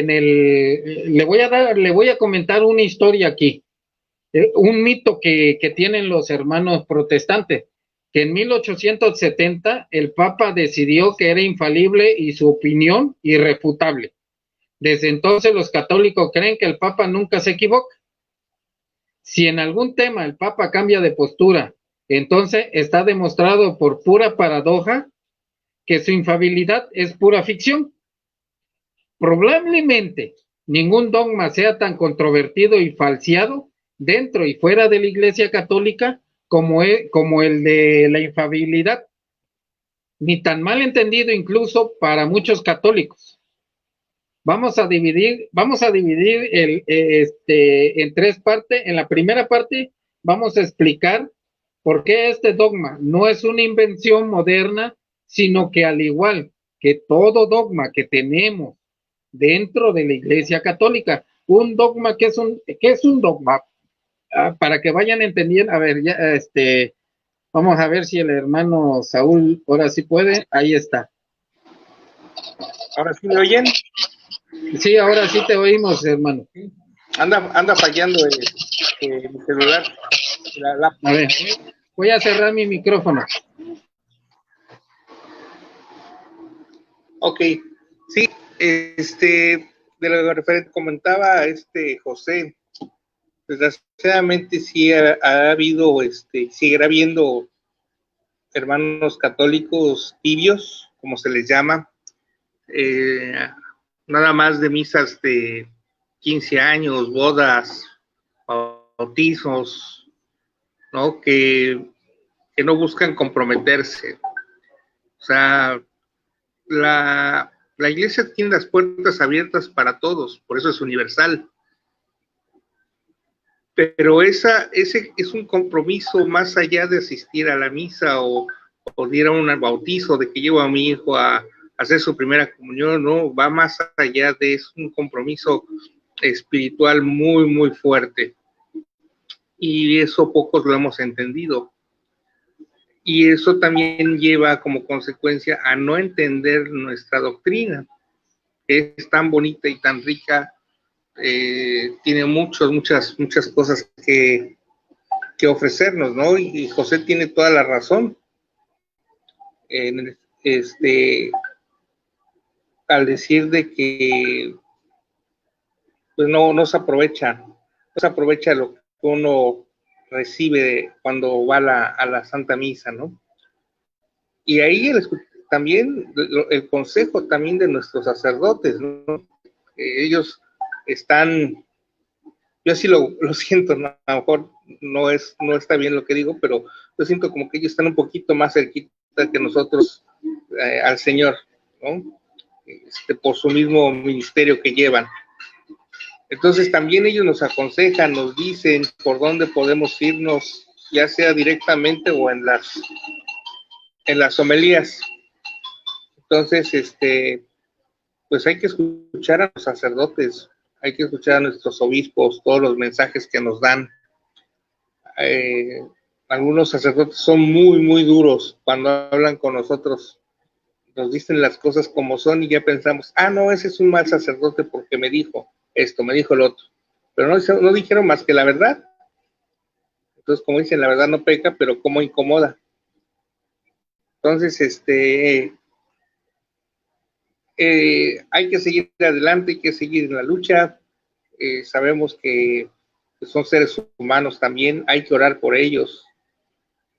le voy a comentar una historia aquí, un mito que tienen los hermanos protestantes, que en 1870 el Papa decidió que era infalible y su opinión irrefutable. Desde entonces los católicos creen que el Papa nunca se equivoca. Si en algún tema el Papa cambia de postura, entonces está demostrado por pura paradoja que su infalibilidad es pura ficción. Probablemente ningún dogma sea tan controvertido y falseado dentro y fuera de la Iglesia Católica como el de la infalibilidad, ni tan mal entendido incluso para muchos católicos. Vamos a dividir en 3 partes. En la primera parte vamos a explicar por qué este dogma no es una invención moderna, sino que al igual que todo dogma que tenemos dentro de la Iglesia Católica, un dogma ¿qué es un dogma? Para que vayan entendiendo, a ver, ya vamos a ver si el hermano Saúl ahora sí puede, ahí está. ¿Ahora sí me oyen? Sí, ahora sí te oímos, hermano. Anda fallando mi celular. A ver, voy a cerrar mi micrófono. Ok, sí, de lo referente comentaba José, desgraciadamente sí ha habido, seguirá habiendo hermanos católicos tibios, como se les llama, nada más de misas de 15 años, bodas, bautizos, ¿no? Que no buscan comprometerse. O sea, la iglesia tiene las puertas abiertas para todos, por eso es universal. Pero ese es un compromiso más allá de asistir a la misa o de ir a un bautizo, de que llevo a mi hijo a hacer su primera comunión, no, va más allá de eso, un compromiso espiritual muy, muy fuerte. Y eso pocos lo hemos entendido. Y eso también lleva como consecuencia a no entender nuestra doctrina, que es tan bonita y tan rica, tiene muchas cosas que ofrecernos, ¿no? Y José tiene toda la razón. Al decir de que pues no se aprovecha lo que uno recibe cuando va a la Santa Misa, ¿no? Y ahí también el consejo también de nuestros sacerdotes, ¿no? Ellos están, yo así lo siento, ¿no? A lo mejor no está bien lo que digo, pero yo siento como que ellos están un poquito más cerquita que nosotros al Señor, ¿no? Por su mismo ministerio que llevan. Entonces también ellos nos aconsejan, nos dicen por dónde podemos irnos, ya sea directamente o en las homilías. Entonces, pues hay que escuchar a los sacerdotes, hay que escuchar a nuestros obispos, todos los mensajes que nos dan. Algunos sacerdotes son muy, muy duros cuando hablan con nosotros, nos dicen las cosas como son y ya pensamos, no, ese es un mal sacerdote porque me dijo esto, me dijo el otro, pero no dijeron más que la verdad. Entonces, como dicen, la verdad no peca, pero como incomoda. Entonces, hay que seguir adelante, hay que seguir en la lucha. Sabemos que son seres humanos también, hay que orar por ellos,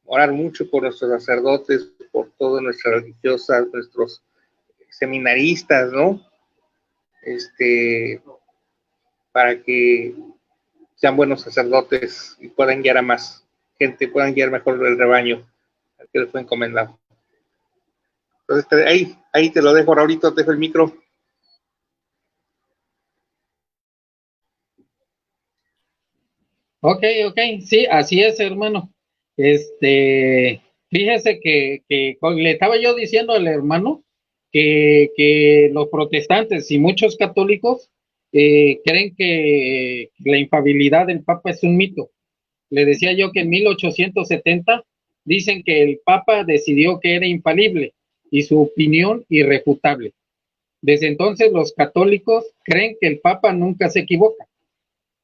orar mucho por nuestros sacerdotes, por todas nuestras religiosas, nuestros seminaristas, ¿no? Para que sean buenos sacerdotes y puedan guiar a más gente, puedan guiar mejor el rebaño al que les fue encomendado. Entonces, ahí te lo dejo, Raulito, te dejo el micro. Ok, sí, así es, hermano. Fíjese que le estaba yo diciendo al hermano que los protestantes y muchos católicos creen que la infabilidad del Papa es un mito. Le decía yo que en 1870 dicen que el Papa decidió que era infalible y su opinión irrefutable. Desde entonces los católicos creen que el Papa nunca se equivoca.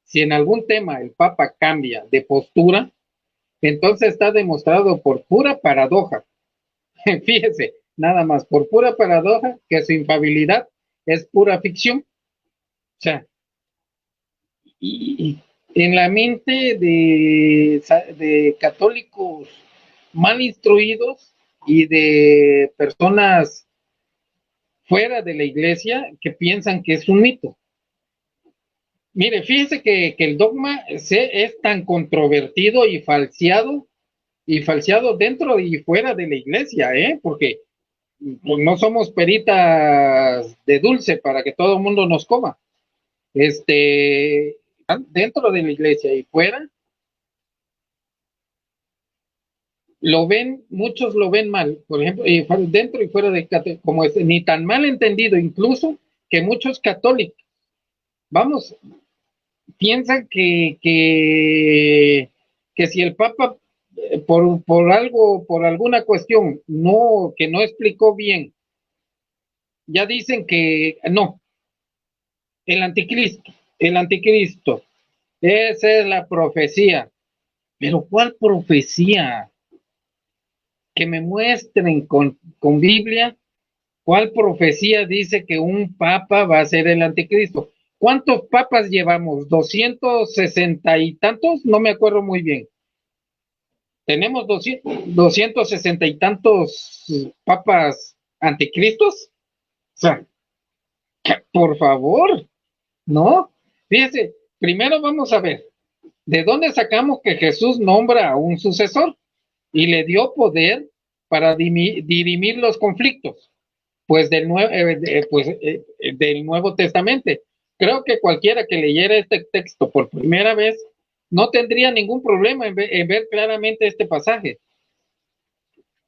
Si en algún tema el Papa cambia de postura, entonces está demostrado por pura paradoja. Fíjese, nada más, por pura paradoja, que su infabilidad es pura ficción. O sea, y en la mente de católicos mal instruidos y de personas fuera de la iglesia que piensan que es un mito. Mire, fíjese que el dogma es tan controvertido y falseado dentro y fuera de la iglesia, porque pues, no somos peritas de dulce para que todo el mundo nos coma. Dentro de la iglesia y fuera, muchos lo ven mal, por ejemplo, dentro y fuera de, como es, ni tan mal entendido, incluso que muchos católicos, vamos, piensan que si el Papa por algo, por alguna cuestión, que no explicó bien, ya dicen que no, el anticristo, esa es la profecía. Pero ¿cuál profecía? Que me muestren con Biblia cuál profecía dice que un papa va a ser el anticristo. ¿Cuántos papas llevamos? ¿260 y tantos? No me acuerdo muy bien. ¿Tenemos 260 y tantos papas anticristos? O sea, por favor, ¿no? Fíjese, primero vamos a ver, ¿de dónde sacamos que Jesús nombra a un sucesor y le dio poder para dirimir los conflictos? Pues del Nuevo Testamento. Creo que cualquiera que leyera este texto por primera vez no tendría ningún problema en ver claramente este pasaje.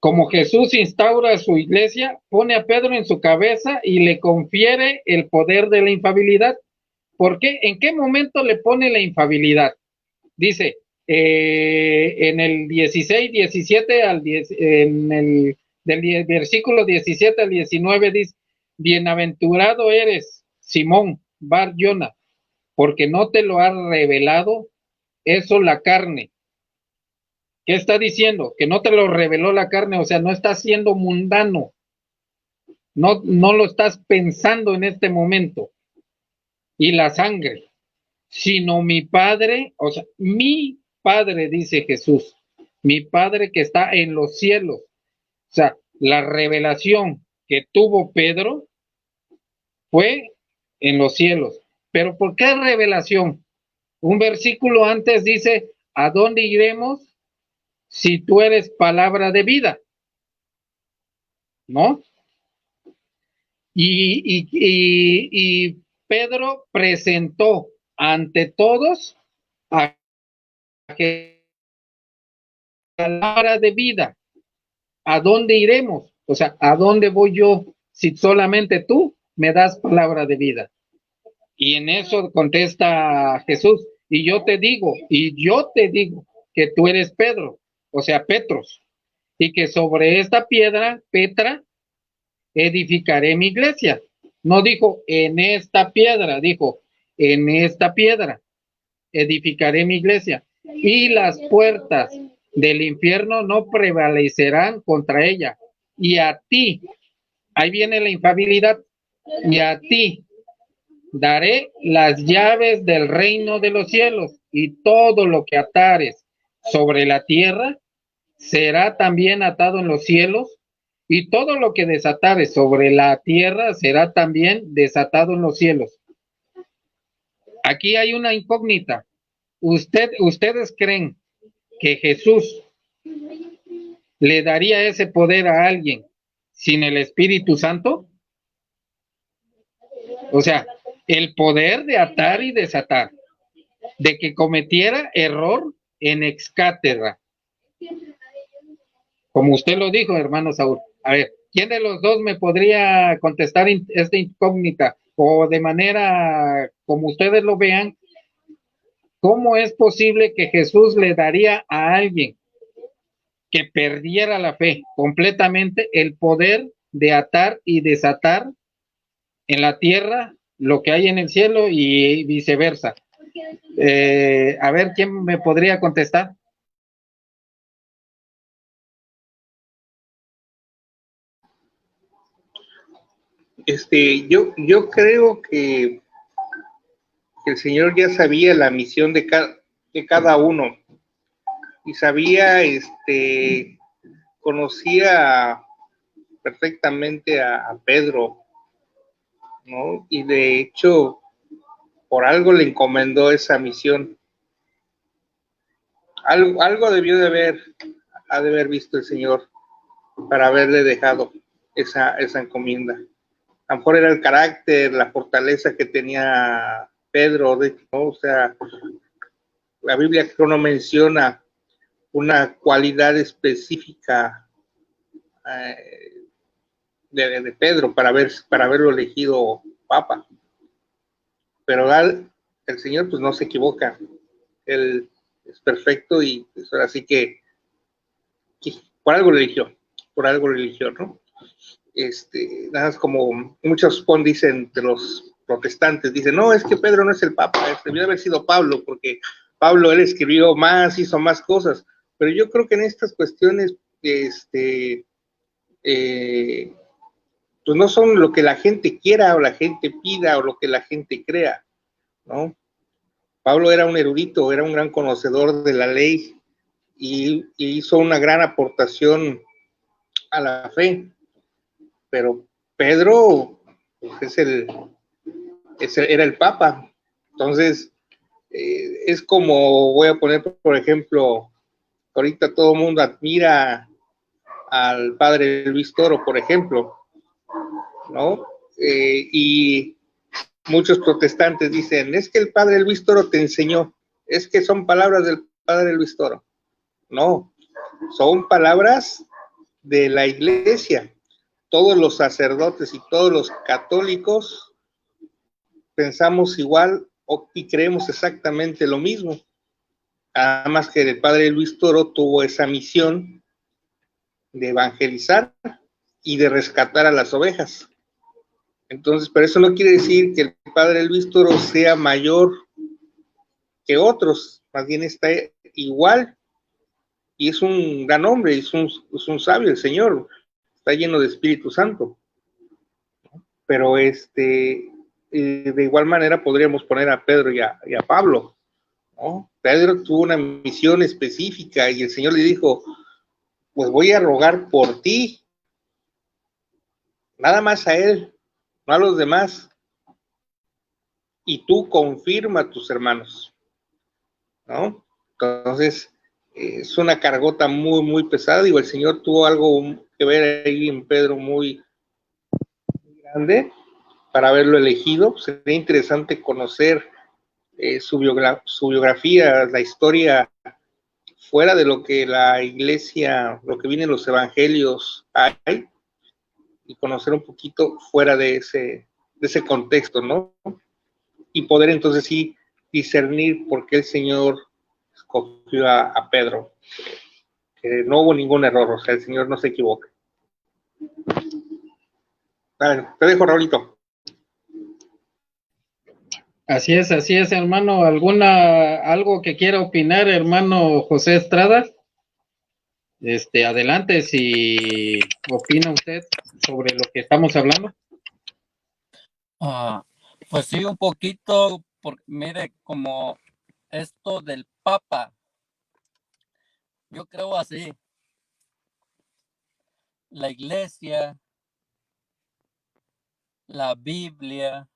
Como Jesús instaura su iglesia, pone a Pedro en su cabeza y le confiere el poder de la infabilidad. ¿Por qué? ¿En qué momento le pone la infabilidad? Dice, en el 16, 17 al 10, del versículo 17 al 19 dice, bienaventurado eres, Simón Bar Jona, porque no te lo ha revelado eso la carne. ¿Qué está diciendo? Que no te lo reveló la carne, o sea, no estás siendo mundano, no lo estás pensando en este momento. Y la sangre, sino mi Padre, o sea, mi Padre, dice Jesús, mi Padre que está en los cielos. O sea, la revelación que tuvo Pedro fue en los cielos. Pero ¿por qué revelación? Un versículo antes dice, ¿a dónde iremos si tú eres palabra de vida? ¿No? Y Pedro presentó ante todos a que palabra de vida. ¿A dónde iremos? O sea, ¿a dónde voy yo si solamente tú me das palabra de vida? Y en eso contesta Jesús, y yo te digo que tú eres Pedro, o sea, Petros, y que sobre esta piedra, Petra, edificaré mi iglesia. No dijo en esta piedra, dijo en esta piedra edificaré mi iglesia. Y las puertas del infierno no prevalecerán contra ella. Y a ti, ahí viene la infabilidad, y a ti daré las llaves del reino de los cielos, y todo lo que atares sobre la tierra será también atado en los cielos, y todo lo que desatares sobre la tierra será también desatado en los cielos. Aquí hay una incógnita. ¿Ustedes creen que Jesús le daría ese poder a alguien sin el Espíritu Santo? O sea, el poder de atar y desatar. de que cometiera error en ex cátedra. Como usted lo dijo, hermano Saúl. A ver, ¿quién de los dos me podría contestar esta incógnita? O de manera como ustedes lo vean, ¿cómo es posible que Jesús le daría a alguien que perdiera la fe completamente el poder de atar y desatar en la tierra lo que hay en el cielo y viceversa? A ver, ¿quién me podría contestar? Yo creo que el Señor ya sabía la misión de cada uno y sabía, conocía perfectamente a Pedro, ¿no? Y de hecho, por algo le encomendó esa misión. Algo debió ha de haber visto el Señor para haberle dejado esa encomienda. A lo mejor era el carácter, la fortaleza que tenía Pedro, ¿no? O sea, la Biblia creo no menciona una cualidad específica de Pedro para haberlo elegido papa. Pero el Señor pues no se equivoca. Él es perfecto y pues, ahora sí que por algo lo eligió, ¿no? Nada más como muchos dicen de los protestantes, dicen, no, es que Pedro no es el papa, debió haber sido Pablo, porque Pablo él escribió más, hizo más cosas, pero yo creo que en estas cuestiones, pues no son lo que la gente quiera o la gente pida o lo que la gente crea, ¿no? Pablo era un erudito, era un gran conocedor de la ley y hizo una gran aportación a la fe, pero Pedro pues, era el Papa. Entonces, es como, voy a poner, por ejemplo, ahorita todo el mundo admira al padre Luis Toro, por ejemplo, ¿no? Y muchos protestantes dicen, es que el padre Luis Toro te enseñó, es que son palabras del padre Luis Toro. No, son palabras de la iglesia. Todos los sacerdotes y todos los católicos pensamos igual y creemos exactamente lo mismo. Además que el padre Luis Toro tuvo esa misión de evangelizar y de rescatar a las ovejas. Entonces, pero eso no quiere decir que el padre Luis Toro sea mayor que otros, más bien está igual y es un gran hombre, es un sabio el Señor, está lleno de Espíritu Santo. Pero de igual manera podríamos poner a Pedro y a Pablo, ¿no? Pedro tuvo una misión específica y el Señor le dijo, pues voy a rogar por ti, nada más a él, no a los demás, y tú confirma a tus hermanos, ¿no? Entonces, es una cargota muy, muy pesada. Digo, el Señor tuvo algo que ver ahí en Pedro muy grande para haberlo elegido. Sería interesante conocer su biografía, la historia fuera de lo que la iglesia, lo que viene en los evangelios hay, y conocer un poquito fuera de ese contexto, ¿no? Y poder entonces sí discernir por qué el Señor escogió a Pedro. Que no hubo ningún error, o sea, el Señor no se equivoca. Vale, te dejo, Raulito. Así es, hermano. ¿Algo que quiera opinar, hermano José Estrada? Adelante, si opina usted sobre lo que estamos hablando. Pues sí, un poquito, porque mire, como esto del Papa, yo creo así, la iglesia, la Biblia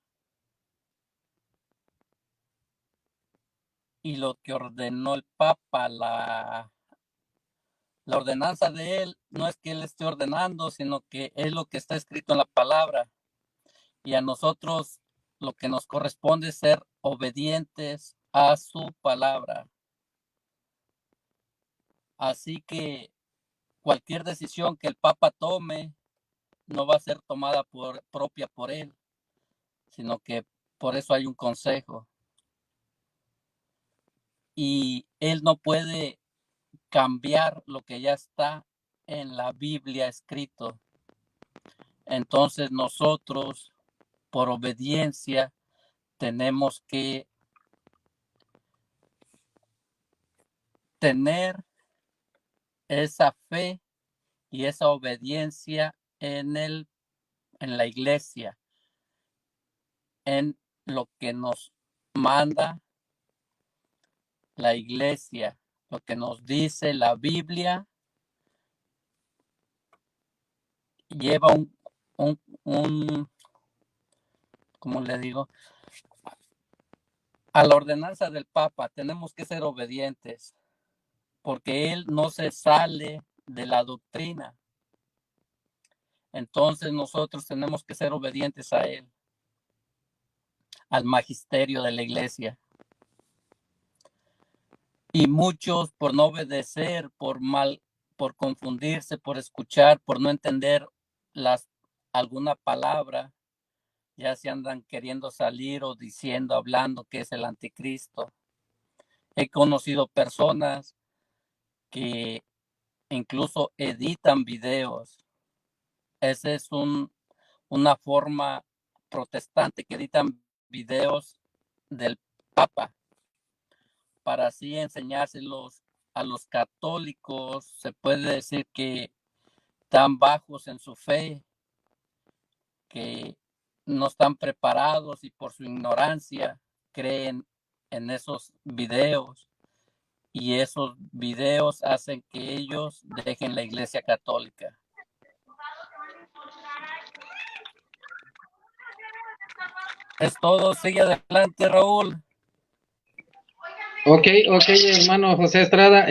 y lo que ordenó el Papa, la ordenanza de él, no es que él esté ordenando, sino que es lo que está escrito en la palabra. Y a nosotros lo que nos corresponde es ser obedientes a su palabra. Así que cualquier decisión que el Papa tome no va a ser tomada propia por él, sino que por eso hay un consejo. Y él no puede cambiar lo que ya está en la Biblia escrito. Entonces nosotros, por obediencia, tenemos que tener esa fe y esa obediencia en la iglesia, en lo que nos manda la iglesia, lo que nos dice la Biblia, lleva ¿cómo le digo? A la ordenanza del Papa tenemos que ser obedientes, porque él no se sale de la doctrina. Entonces nosotros tenemos que ser obedientes a él, al magisterio de la iglesia. Y muchos, por no obedecer, por confundirse, por escuchar, por no entender alguna palabra, ya se andan queriendo salir o diciendo, hablando que es el anticristo. He conocido personas que incluso editan videos. Esa es una forma protestante, que editan videos del Papa para así enseñárselos a los católicos. Se puede decir que están bajos en su fe, que no están preparados y por su ignorancia creen en esos videos, y esos videos hacen que ellos dejen la iglesia católica. Es todo, sigue adelante, Raúl. Ok, hermano José Estrada,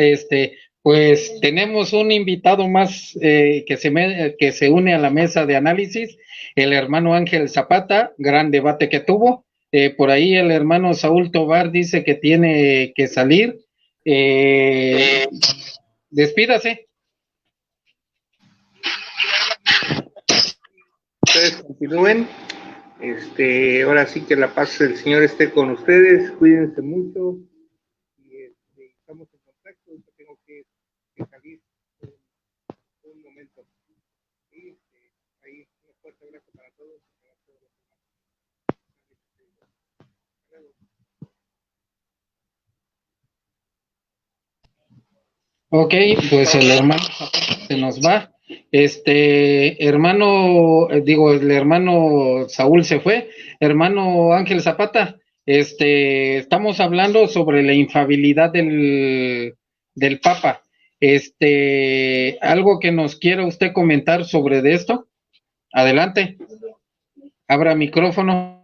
pues tenemos un invitado más que se une a la mesa de análisis, el hermano Ángel Zapata, gran debate que tuvo. Por ahí el hermano Saúl Tobar dice que tiene que salir. Despídase. Ustedes continúen. Ahora sí que la paz del Señor esté con ustedes. Cuídense mucho. Y estamos en contacto. Tengo que salir un momento. Y ahí un fuerte abrazo para todos. Ok, pues el hermano se nos va. Hermano, el hermano Saúl se fue. Hermano Ángel Zapata, estamos hablando sobre la infabilidad del Papa. Algo que nos quiera usted comentar sobre de esto. Adelante. Abra micrófono.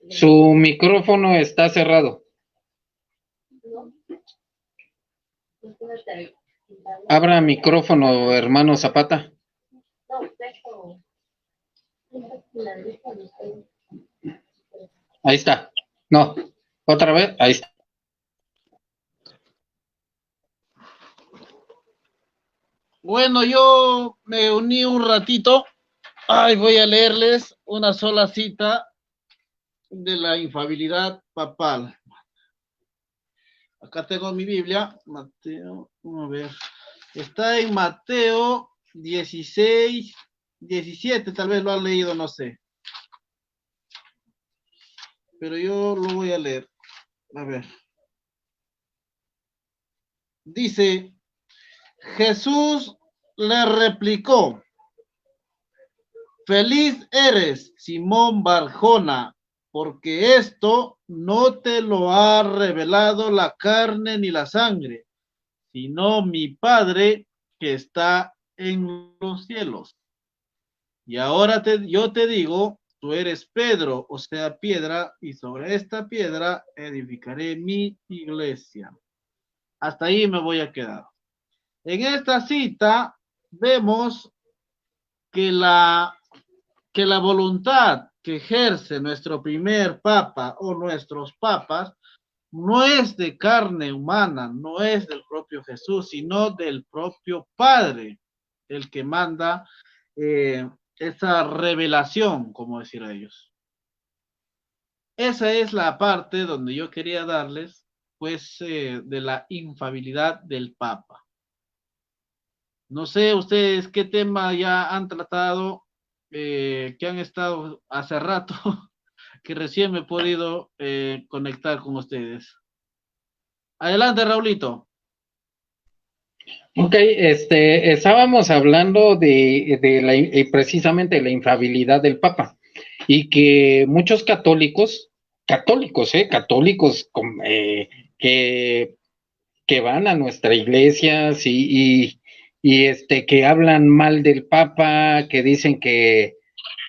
Su micrófono está cerrado. Abra micrófono, hermano Zapata. Ahí está. No, otra vez, ahí está. Bueno, yo me uní un ratito. Ay, voy a leerles una sola cita de la infabilidad papal. Acá tengo mi Biblia, Mateo, vamos a ver. Está en Mateo 16, 17, tal vez lo han leído, no sé. Pero yo lo voy a leer. A ver. Dice, Jesús le replicó, feliz eres, Simón Barjona, porque esto no te lo ha revelado la carne ni la sangre, sino mi Padre que está en los cielos. Y ahora yo te digo, tú eres Pedro, o sea, piedra, y sobre esta piedra edificaré mi iglesia. Hasta ahí me voy a quedar. En esta cita vemos que la voluntad que ejerce nuestro primer papa o nuestros papas no es de carne humana, no es del propio Jesús, sino del propio Padre, el que manda esa revelación, como decir a ellos. Esa es la parte donde yo quería darles, pues, de la infalibilidad del Papa. No sé ustedes qué tema ya han tratado, que han estado hace rato, que recién me he podido conectar con ustedes. Adelante, Raulito. Ok, estábamos hablando precisamente de la infalibilidad del Papa y que muchos católicos, que van a nuestra iglesia que hablan mal del Papa, que dicen que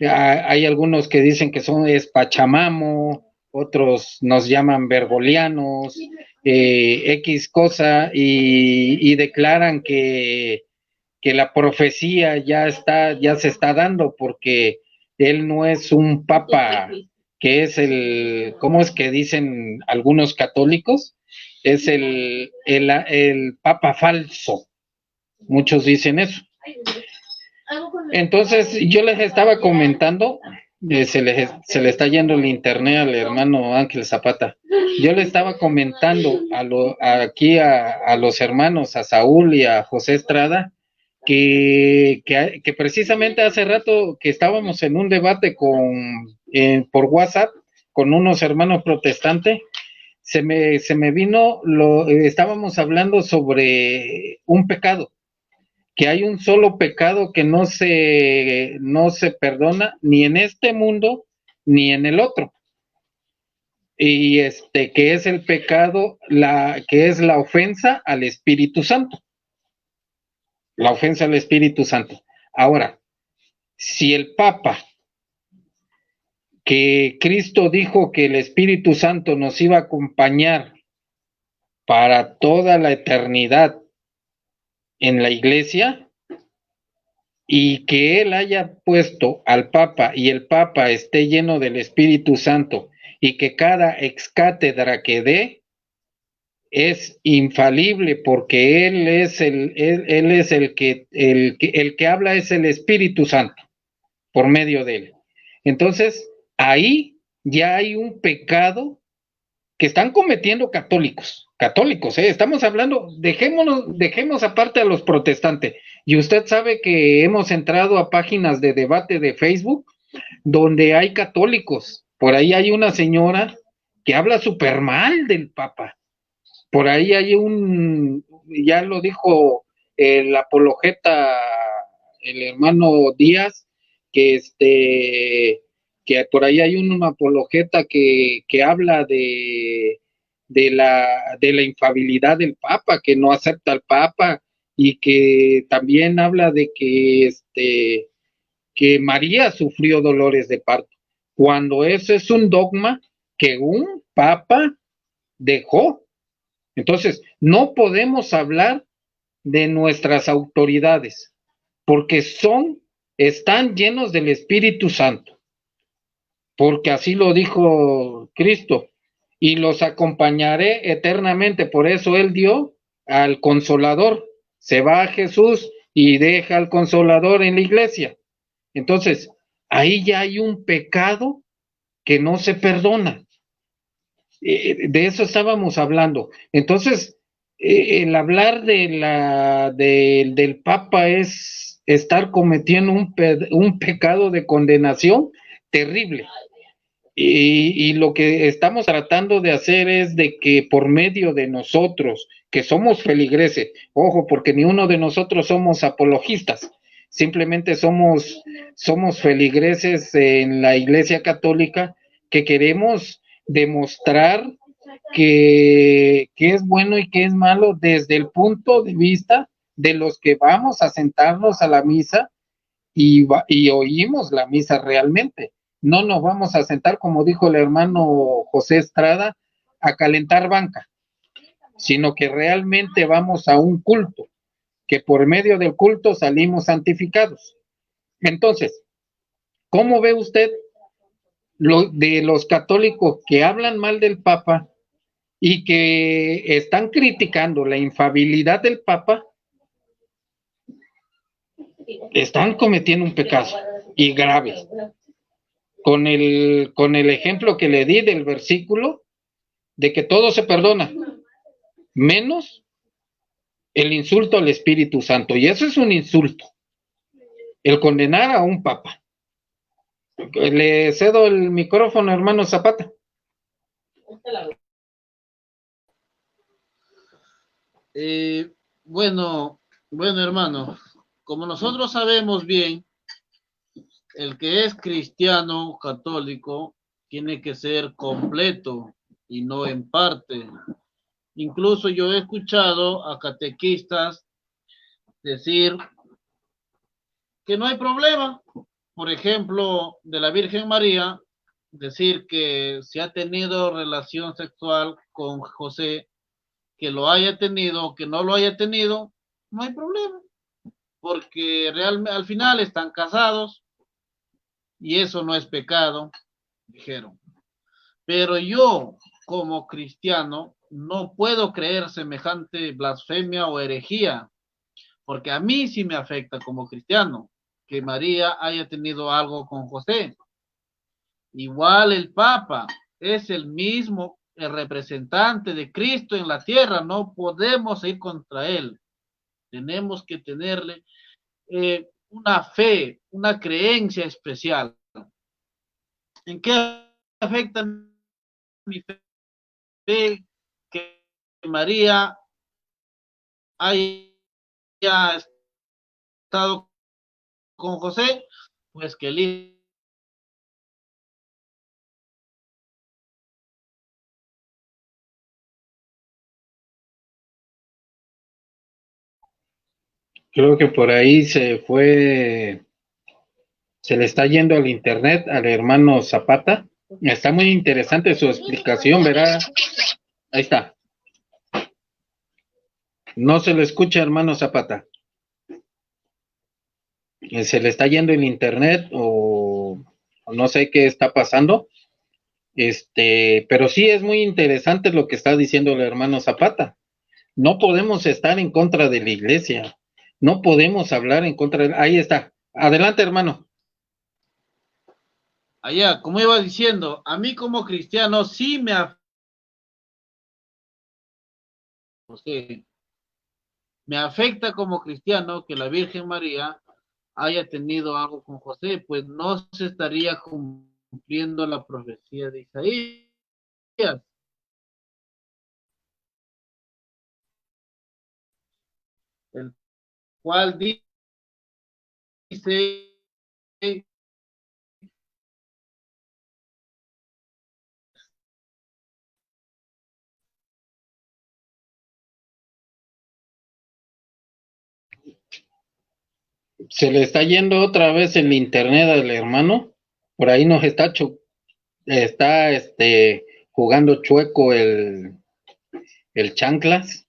hay algunos que dicen que es Pachamamo, otros nos llaman vergolianos, X cosa, y declaran que la profecía ya se está dando, porque él no es un papa que es ¿cómo es que dicen algunos católicos? Es el papa falso. Muchos dicen eso. Entonces, yo les estaba comentando, se le está yendo el internet al hermano Ángel Zapata. Yo le estaba comentando aquí a los hermanos, a Saúl y a José Estrada, que precisamente hace rato que estábamos en un debate por WhatsApp con unos hermanos protestantes, se me vino, estábamos hablando sobre un pecado, que hay un solo pecado que no se perdona ni en este mundo ni en el otro. Y que es el pecado, que es la ofensa al Espíritu Santo. La ofensa al Espíritu Santo. Ahora, si el Papa, que Cristo dijo que el Espíritu Santo nos iba a acompañar para toda la eternidad en la iglesia, y que él haya puesto al Papa y el Papa esté lleno del Espíritu Santo y que cada ex cátedra que dé es infalible, porque él es el que habla, es el Espíritu Santo por medio de él. Entonces, ahí ya hay un pecado que están cometiendo católicos, estamos hablando, dejemos aparte a los protestantes, y usted sabe que hemos entrado a páginas de debate de Facebook, donde hay católicos, por ahí hay una señora que habla súper mal del Papa, por ahí hay ya lo dijo el apologeta, el hermano Díaz, que por ahí hay un apologeta que habla de la infabilidad del Papa, que no acepta al Papa, y que también habla de que María sufrió dolores de parto, cuando eso es un dogma que un Papa dejó. Entonces, no podemos hablar de nuestras autoridades, porque están llenos del Espíritu Santo, porque así lo dijo Cristo, y los acompañaré eternamente. Por eso él dio al Consolador, se va a Jesús y deja al Consolador en la iglesia. Entonces, ahí ya hay un pecado que no se perdona. De eso estábamos hablando. Entonces, el hablar del Papa es estar cometiendo un pecado de condenación terrible. Y lo que estamos tratando de hacer es de que por medio de nosotros, que somos feligreses, ojo, porque ni uno de nosotros somos apologistas, simplemente somos feligreses en la Iglesia Católica, que queremos demostrar que es bueno y que es malo desde el punto de vista de los que vamos a sentarnos a la misa y oímos la misa realmente. No nos vamos a sentar, como dijo el hermano José Estrada, a calentar banca, sino que realmente vamos a un culto, que por medio del culto salimos santificados. Entonces, ¿cómo ve usted de los católicos que hablan mal del Papa y que están criticando la infalibilidad del Papa? Están cometiendo un pecado y grave. Con el ejemplo que le di del versículo de que todo se perdona, menos el insulto al Espíritu Santo. Y eso es un insulto, el condenar a un papa. Le cedo el micrófono, hermano Zapata. Bueno, hermano, como nosotros sabemos bien, el que es cristiano católico tiene que ser completo y no en parte. Incluso yo he escuchado a catequistas decir que no hay problema. Por ejemplo, de la Virgen María, decir que si ha tenido relación sexual con José, que lo haya tenido o que no lo haya tenido, no hay problema, porque realmente al final están casados y eso no es pecado, dijeron. Pero yo, como cristiano, no puedo creer semejante blasfemia o herejía, porque a mí sí me afecta como cristiano que María haya tenido algo con José. Igual el Papa es el mismo, el representante de Cristo en la tierra, no podemos ir contra él. Tenemos que tenerle una fe, una creencia especial. ¿En qué afecta mi fe que María haya estado con José? Pues que el Creo que por ahí se le está yendo al internet al hermano Zapata. Está muy interesante su explicación, verá. Ahí está. No se le escucha, hermano Zapata. Se le está yendo el internet o no sé qué está pasando. Pero sí es muy interesante lo que está diciendo el hermano Zapata. No podemos estar en contra de la iglesia. No podemos hablar en contra de... Ahí está. Adelante, hermano. allá, como iba diciendo, a mí como cristiano sí me afecta como cristiano que la Virgen María haya tenido algo con José, pues no se estaría cumpliendo la profecía de Isaías, el cual dice Se le está yendo otra vez el internet al hermano. Por ahí nos está jugando chueco el chanclas.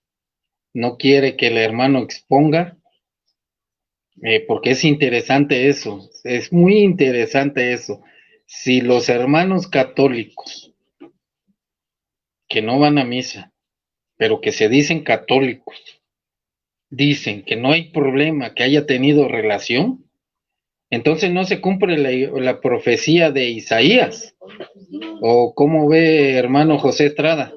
No quiere que el hermano exponga, porque es interesante eso. Es muy interesante eso. Si los hermanos católicos que no van a misa, pero que se dicen católicos, dicen que no hay problema que haya tenido relación, entonces no se cumple la profecía de Isaías. ¿O cómo ve, hermano José Estrada?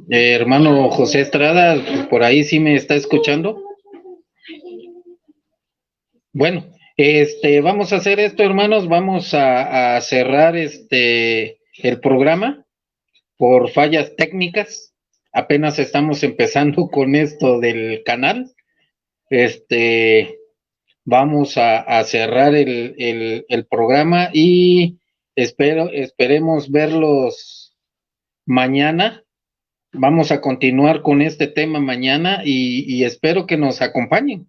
Hermano José Estrada, por ahí sí me está escuchando. Bueno, vamos a hacer esto, hermanos, vamos a cerrar el programa por fallas técnicas. Apenas estamos empezando con esto del canal. Vamos a cerrar el programa y esperemos verlos mañana. Vamos a continuar con este tema mañana y espero que nos acompañen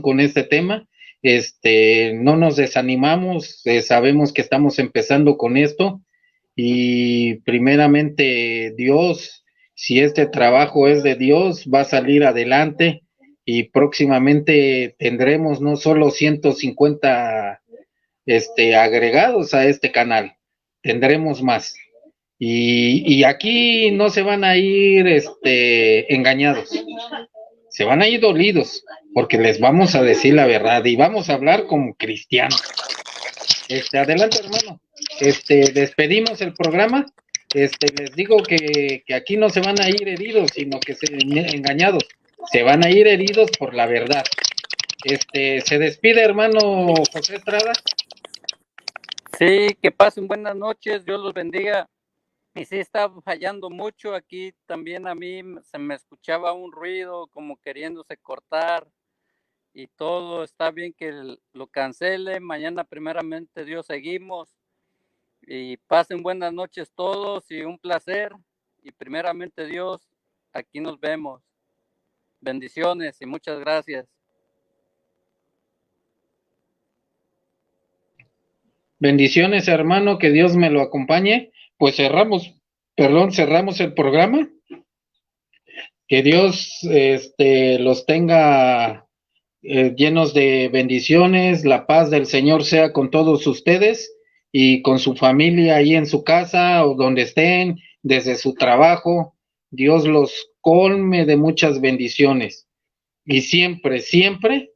con este tema. No nos desanimamos, sabemos que estamos empezando con esto y primeramente Dios, Si este trabajo es de Dios, va a salir adelante y próximamente tendremos no solo 150 agregados a este canal, tendremos más. Y aquí no se van a ir engañados, se van a ir dolidos, porque les vamos a decir la verdad y vamos a hablar como cristianos. Adelante, hermano. Despedimos el programa. Les digo que aquí no se van a ir heridos, sino que engañados. Se van a ir heridos por la verdad. Se despide, hermano José Estrada. Sí, que pasen buenas noches, Dios los bendiga. Y sí, está fallando mucho. Aquí también a mí se me escuchaba un ruido como queriéndose cortar y todo. Está bien que lo cancele. Mañana primeramente Dios seguimos. Y pasen buenas noches todos y un placer. Y primeramente Dios, aquí nos vemos. Bendiciones y muchas gracias. Bendiciones, hermano, que Dios me lo acompañe. Pues cerramos el programa. Que Dios los tenga llenos de bendiciones, la paz del Señor sea con todos ustedes y con su familia ahí en su casa o donde estén, desde su trabajo. Dios los colme de muchas bendiciones. Y siempre, siempre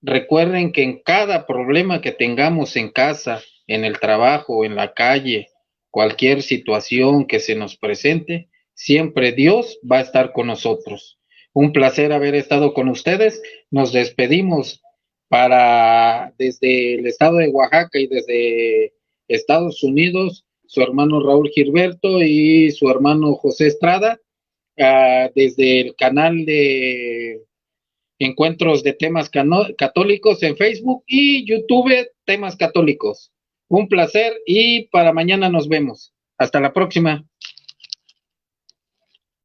recuerden que en cada problema que tengamos en casa, en el trabajo, en la calle, cualquier situación que se nos presente, siempre Dios va a estar con nosotros. Un placer haber estado con ustedes. Nos despedimos desde el estado de Oaxaca y desde Estados Unidos, su hermano Raúl Gilberto y su hermano José Estrada, desde el canal de Encuentros de Temas Católicos en Facebook y YouTube Temas Católicos. Un placer y para mañana nos vemos. Hasta la próxima.